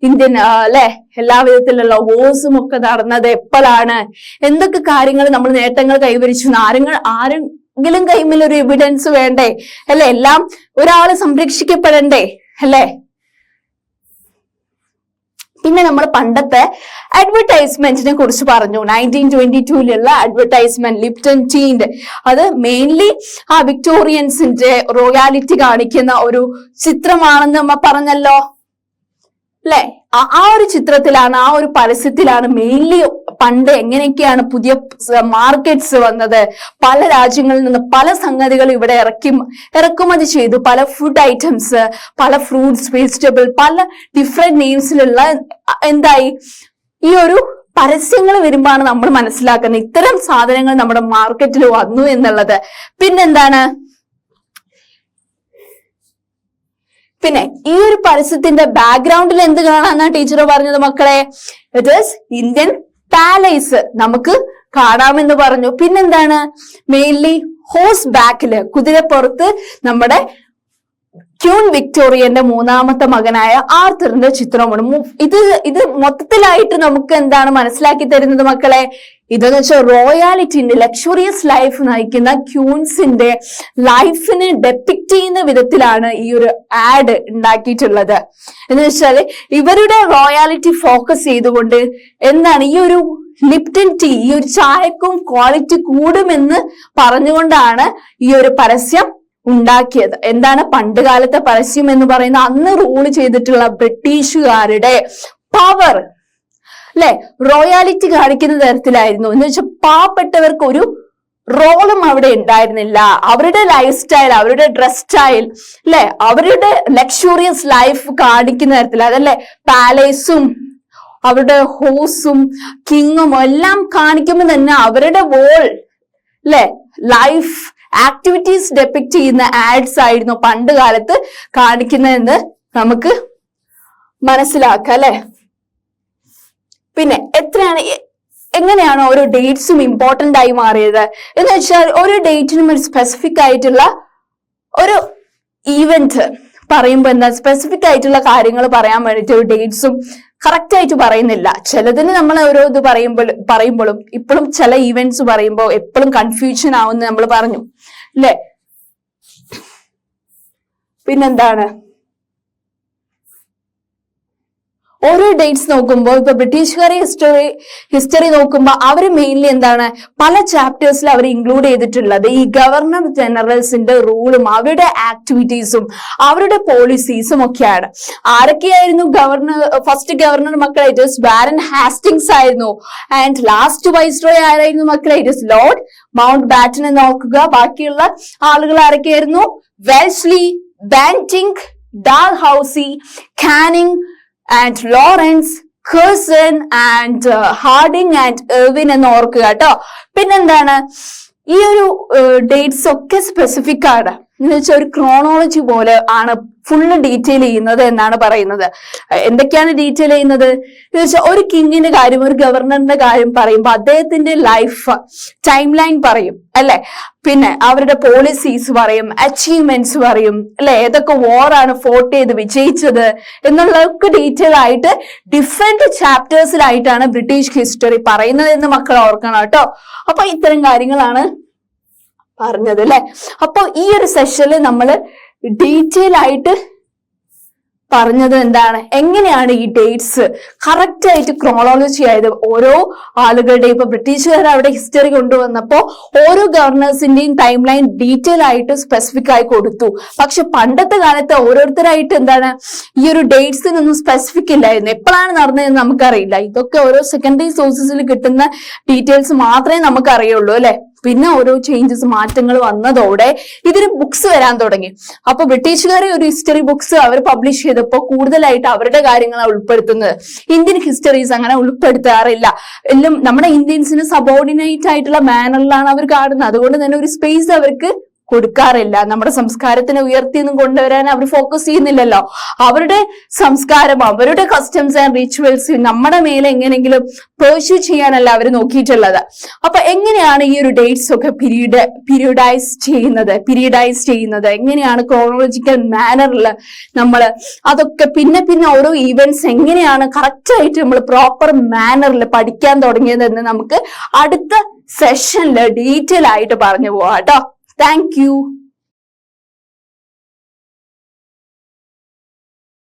ഇന്ത്യൻ അല്ലെ എല്ലാ വിധത്തിലുള്ള വോഴ്സും ഒക്കെ നടന്നത് എപ്പോഴാണ്, എന്തൊക്കെ കാര്യങ്ങൾ നമ്മൾ നേട്ടങ്ങൾ കൈവരിച്ചു, ആരെങ്കിലും കൈമിൽ ഒരു എവിഡൻസ് വേണ്ടേ അല്ലെ. എല്ലാം ഒരാള് സംരക്ഷിക്കപ്പെടണ്ടേ അല്ലെ. പിന്നെ നമ്മൾ പണ്ടത്തെ അഡ്വർടൈസ്മെന്റിനെ കുറിച്ച് പറഞ്ഞു. 1922 അഡ്വർടൈസ്മെന്റ് ലിപ്റ്റൺ ടീന്റെ, അത് മെയിൻലി ആ വിക്ടോറിയൻസിന്റെ റോയാലിറ്റി കാണിക്കുന്ന ഒരു ചിത്രമാണെന്ന് നമ്മ പറഞ്ഞല്ലോ അല്ലെ. ആ ഒരു ചിത്രത്തിലാണ്, ആ ഒരു പരസ്യത്തിലാണ് മെയിൻലി പണ്ട് എങ്ങനെയൊക്കെയാണ് പുതിയ മാർക്കറ്റ്സ് വന്നത്, പല രാജ്യങ്ങളിൽ നിന്ന് പല സംഗതികൾ ഇവിടെ ഇറക്കുമതി ചെയ്തു, പല ഫുഡ് ഐറ്റംസ്, പല ഫ്രൂട്ട്സ്, വെജിറ്റബിൾ, പല ഡിഫറെന്റ് നെയിംസിലുള്ള എന്തായി ഈ ഒരു പരസ്യങ്ങൾ വരുമ്പോഴാണ് നമ്മൾ മനസ്സിലാക്കുന്നത് ഇത്തരം സാധനങ്ങൾ നമ്മുടെ മാർക്കറ്റിൽ വന്നു എന്നുള്ളത്. പിന്നെന്താണ്? പിന്നെ ഈ ഒരു പരസ്യത്തിന്റെ ബാക്ക്ഗ്രൗണ്ടിൽ എന്ത് കാണാന്നാ ടീച്ചർ പറഞ്ഞത് മക്കളെ? ഇറ്റ് ഈസ് ഇന്ത്യൻ പാലേസ് നമുക്ക് കാണാമെന്ന് പറഞ്ഞു. പിന്നെന്താണ്? മെയിൻലി ഹോഴ്സ് ബാക്കില്, കുതിരപ്പുറത്ത് നമ്മുടെ ക്യൂൻ വിക്ടോറിയന്റെ മൂന്നാമത്തെ മകനായ ആർത്തറിന്റെ ചിത്രമാണ്. ഇത് മൊത്തത്തിലായിട്ട് നമുക്ക് എന്താണ് മനസ്സിലാക്കി തരുന്നത് മക്കളെ? ഇതെന്ന് വെച്ചാൽ റോയാലിറ്റിന്റെ ലക്ഷറിയസ് ലൈഫ് നയിക്കുന്ന ക്യൂൻസിന്റെ ലൈഫിനെ ഡെപ്പിക്ട് ചെയ്യുന്ന വിധത്തിലാണ് ഈ ഒരു ആഡ് ഉണ്ടാക്കിയിട്ടുള്ളത്. എന്ന് വെച്ചാല് ഇവരുടെ റോയാലിറ്റി ഫോക്കസ് ചെയ്തുകൊണ്ട് എന്താണ് ഈ ഒരു ലിപ്റ്റൺ ടീ, ഈ ഒരു ചായക്കും ക്വാളിറ്റി കൂടുമെന്ന് പറഞ്ഞുകൊണ്ടാണ് ഈ ഒരു പരസ്യം ഉണ്ടാക്കിയത്. എന്താണ് പണ്ടുകാലത്തെ പരസ്യം എന്ന് പറയുന്ന അന്ന് റൂൾ ചെയ്തിട്ടുള്ള ബ്രിട്ടീഷുകാരുടെ പവർ അല്ലെ, റോയാലിറ്റി കാണിക്കുന്ന തരത്തിലായിരുന്നു. എന്ന് വെച്ചാൽ പാവപ്പെട്ടവർക്ക് ഒരു റോളും അവിടെ ഉണ്ടായിരുന്നില്ല. അവരുടെ ലൈഫ് സ്റ്റൈൽ, അവരുടെ ഡ്രസ് സ്റ്റൈൽ അല്ലെ, അവരുടെ ലക്ഷറിയസ് ലൈഫ് കാണിക്കുന്ന തരത്തിൽ, അതല്ലേ പാലേസും അവരുടെ ഹോഴ്സും കിങ്ങും എല്ലാം കാണിക്കുമ്പോൾ തന്നെ അവരുടെ വോൾ അല്ലെ ലൈഫ് ആക്ടിവിറ്റീസ് ഡെപ്പിക്ട് ചെയ്യുന്ന ആഡ്സ് ആയിരുന്നു പണ്ട് കാലത്ത് കാണിക്കുന്നതെന്ന് നമുക്ക് മനസ്സിലാക്കാം അല്ലെ. പിന്നെ എങ്ങനെയാണ് ഓരോ ഡേറ്റ്സും ഇമ്പോർട്ടന്റ് ആയി മാറിയത് എന്ന് വെച്ചാൽ ഓരോ ഡേറ്റിനും ഒരു സ്പെസിഫിക് ആയിട്ടുള്ള ഒരു ഈവന്റ് പറയുമ്പോൾ എന്താ, സ്പെസിഫിക് ആയിട്ടുള്ള കാര്യങ്ങൾ പറയാൻ വേണ്ടിയിട്ട് ഒരു ഡേറ്റ്സും കറക്റ്റ് ആയിട്ട് പറയുന്നില്ല. ചിലതിന് നമ്മൾ ഓരോ ഇത് പറയുമ്പോഴും ഇപ്പോഴും ചില ഈവെന്റ്സ് പറയുമ്പോൾ എപ്പോഴും കൺഫ്യൂഷൻ ആവുന്ന നമ്മൾ പറഞ്ഞു അല്ലെ. പിന്നെന്താണ് ഓരോ ഡേറ്റ്സ് നോക്കുമ്പോൾ ഇപ്പൊ ബ്രിട്ടീഷുകാരെ ഹിസ്റ്ററി നോക്കുമ്പോൾ അവർ മെയിൻലി എന്താണ് പല ചാപ്റ്റേഴ്സിൽ അവർ ഇൻക്ലൂഡ് ചെയ്തിട്ടുള്ളത് ഈ ഗവർണർ ജനറൽസിന്റെ റൂളും അവരുടെ ആക്ടിവിറ്റീസും അവരുടെ പോളിസീസും ഒക്കെയാണ്. ആരൊക്കെയായിരുന്നു ഫസ്റ്റ് ഗവർണർ മക്കളെ? ഇറ്റ് ഇസ് വാരൻ ഹാസ്റ്റിങ്സ് ആയിരുന്നു. ആൻഡ് ലാസ്റ്റ് വൈസ്രോയ് ആരായിരുന്നു മക്കളെ? ഇറ്റ് ഇസ് ലോർഡ് മൗണ്ട് ബാറ്റനെ നോക്കുക. ബാക്കിയുള്ള ആളുകൾ ആരൊക്കെയായിരുന്നു? Wellesley, Bentinck, Dalhousie, Canning and Lawrence, Curzon and Hardinge and Irwin എന്ന് ഓർക്കുക കേട്ടോ. പിന്നെന്താണ്, ഈ ഒരു ഡേറ്റ്സ് ഒക്കെ സ്പെസിഫിക് ആണ് എന്ന് വെച്ചാൽ ഒരു ക്രോണോളജി പോലെ ആണ് ഫുള്ള് ഡീറ്റെയിൽ ചെയ്യുന്നത് എന്നാണ് പറയുന്നത്. എന്തൊക്കെയാണ് ഡീറ്റെയിൽ ചെയ്യുന്നത് എന്ന് വെച്ചാൽ ഒരു കിങ്ങിന്റെ കാര്യം, ഒരു ഗവർണറിന്റെ കാര്യം പറയുമ്പോൾ അദ്ദേഹത്തിന്റെ ലൈഫ് ടൈം ലൈൻ പറയും അല്ലെ, പിന്നെ അവരുടെ പോളിസീസ് പറയും, അച്ചീവ്മെന്റ്സ് പറയും അല്ലെ, ഏതൊക്കെ വാറാണ് ഫോർട്ട് ചെയ്ത് വിജയിച്ചത് എന്നുള്ളതൊക്കെ ഡീറ്റെയിൽ ആയിട്ട് ഡിഫറെന്റ് ചാപ്റ്റേഴ്സിലായിട്ടാണ് ബ്രിട്ടീഷ് ഹിസ്റ്ററി പറയുന്നത് എന്ന് മക്കൾ ഓർക്കണം കേട്ടോ. അപ്പൊ ഇത്തരം കാര്യങ്ങളാണ് പറഞ്ഞത് അല്ലെ. അപ്പൊ ഈ ഒരു സെഷനിൽ നമ്മൾ ഡീറ്റെയിൽ ആയിട്ട് പറഞ്ഞത് എന്താണ്, എങ്ങനെയാണ് ഈ ഡേറ്റ്സ് കറക്റ്റ് ആയിട്ട് ക്രോണോളജി ആയത് ഓരോ ആളുകളുടെയും. ഇപ്പൊ ബ്രിട്ടീഷുകാർ അവിടെ ഹിസ്റ്ററി കൊണ്ടുവന്നപ്പോ ഓരോ ഗവർണേഴ്സിന്റെയും ടൈം ലൈൻ ഡീറ്റെയിൽ ആയിട്ട് സ്പെസിഫിക് ആയി കൊടുത്തു. പക്ഷെ പണ്ടത്തെ കാലത്ത് ഓരോരുത്തരായിട്ട് എന്താണ് ഈ ഒരു ഡേറ്റ്സിനൊന്നും സ്പെസിഫിക് ഇല്ലായിരുന്നു. എപ്പോഴാണ് നടന്നതെന്ന് നമുക്കറിയില്ല. ഇതൊക്കെ ഓരോ സെക്കൻഡറി സോഴ്സസിൽ കിട്ടുന്ന ഡീറ്റെയിൽസ് മാത്രമേ നമുക്ക് അറിയുള്ളൂ അല്ലെ. പിന്നെ ഓരോ ചേഞ്ചസ് മാറ്റങ്ങൾ വന്നതോടെ ഇതിന് ബുക്സ് വരാൻ തുടങ്ങി. അപ്പൊ ബ്രിട്ടീഷുകാരെ ഒരു ഹിസ്റ്ററി ബുക്സ് അവർ പബ്ലിഷ് ചെയ്തപ്പോൾ കൂടുതലായിട്ട് അവരുടെ കാര്യങ്ങളാണ് ഉൾപ്പെടുത്തുന്നത്. ഇന്ത്യൻ ഹിസ്റ്ററീസ് അങ്ങനെ ഉൾപ്പെടുത്താറില്ല. എല്ലാം നമ്മുടെ ഇന്ത്യൻസിന് സബോർഡിനേറ്റ് ആയിട്ടുള്ള മാനറിലാണ് അവർ കാണുന്നത്. അതുകൊണ്ട് തന്നെ ഒരു സ്പേസ് അവർക്ക് കൊടുക്കാറില്ല. നമ്മുടെ സംസ്കാരത്തിനെ ഉയർത്തിയൊന്നും കൊണ്ടുവരാൻ അവർ ഫോക്കസ് ചെയ്യുന്നില്ലല്ലോ. അവരുടെ സംസ്കാരം, അവരുടെ കസ്റ്റംസ് ആൻഡ് റിച്വൽസ് നമ്മുടെ മേലെ എങ്ങനെയെങ്കിലും പേഴ്സ്യൂ ചെയ്യാനല്ല അവർ നോക്കിയിട്ടുള്ളത്. അപ്പൊ എങ്ങനെയാണ് ഈ ഒരു ഡേറ്റ്സ് ഒക്കെ പീരിയഡൈസ് ചെയ്യുന്നത്, എങ്ങനെയാണ് ക്രോണോളജിക്കൽ മാനറിൽ നമ്മൾ അതൊക്കെ പിന്നെ ഓരോ ഈവെന്റ്സ് എങ്ങനെയാണ് കറക്റ്റ് ആയിട്ട് നമ്മൾ പ്രോപ്പർ മാനറിൽ പഠിക്കാൻ തുടങ്ങിയതെന്ന് നമുക്ക് അടുത്ത സെഷനിൽ ഡീറ്റെയിൽ ആയിട്ട് പറഞ്ഞു പോവാം കേട്ടോ. Thank you.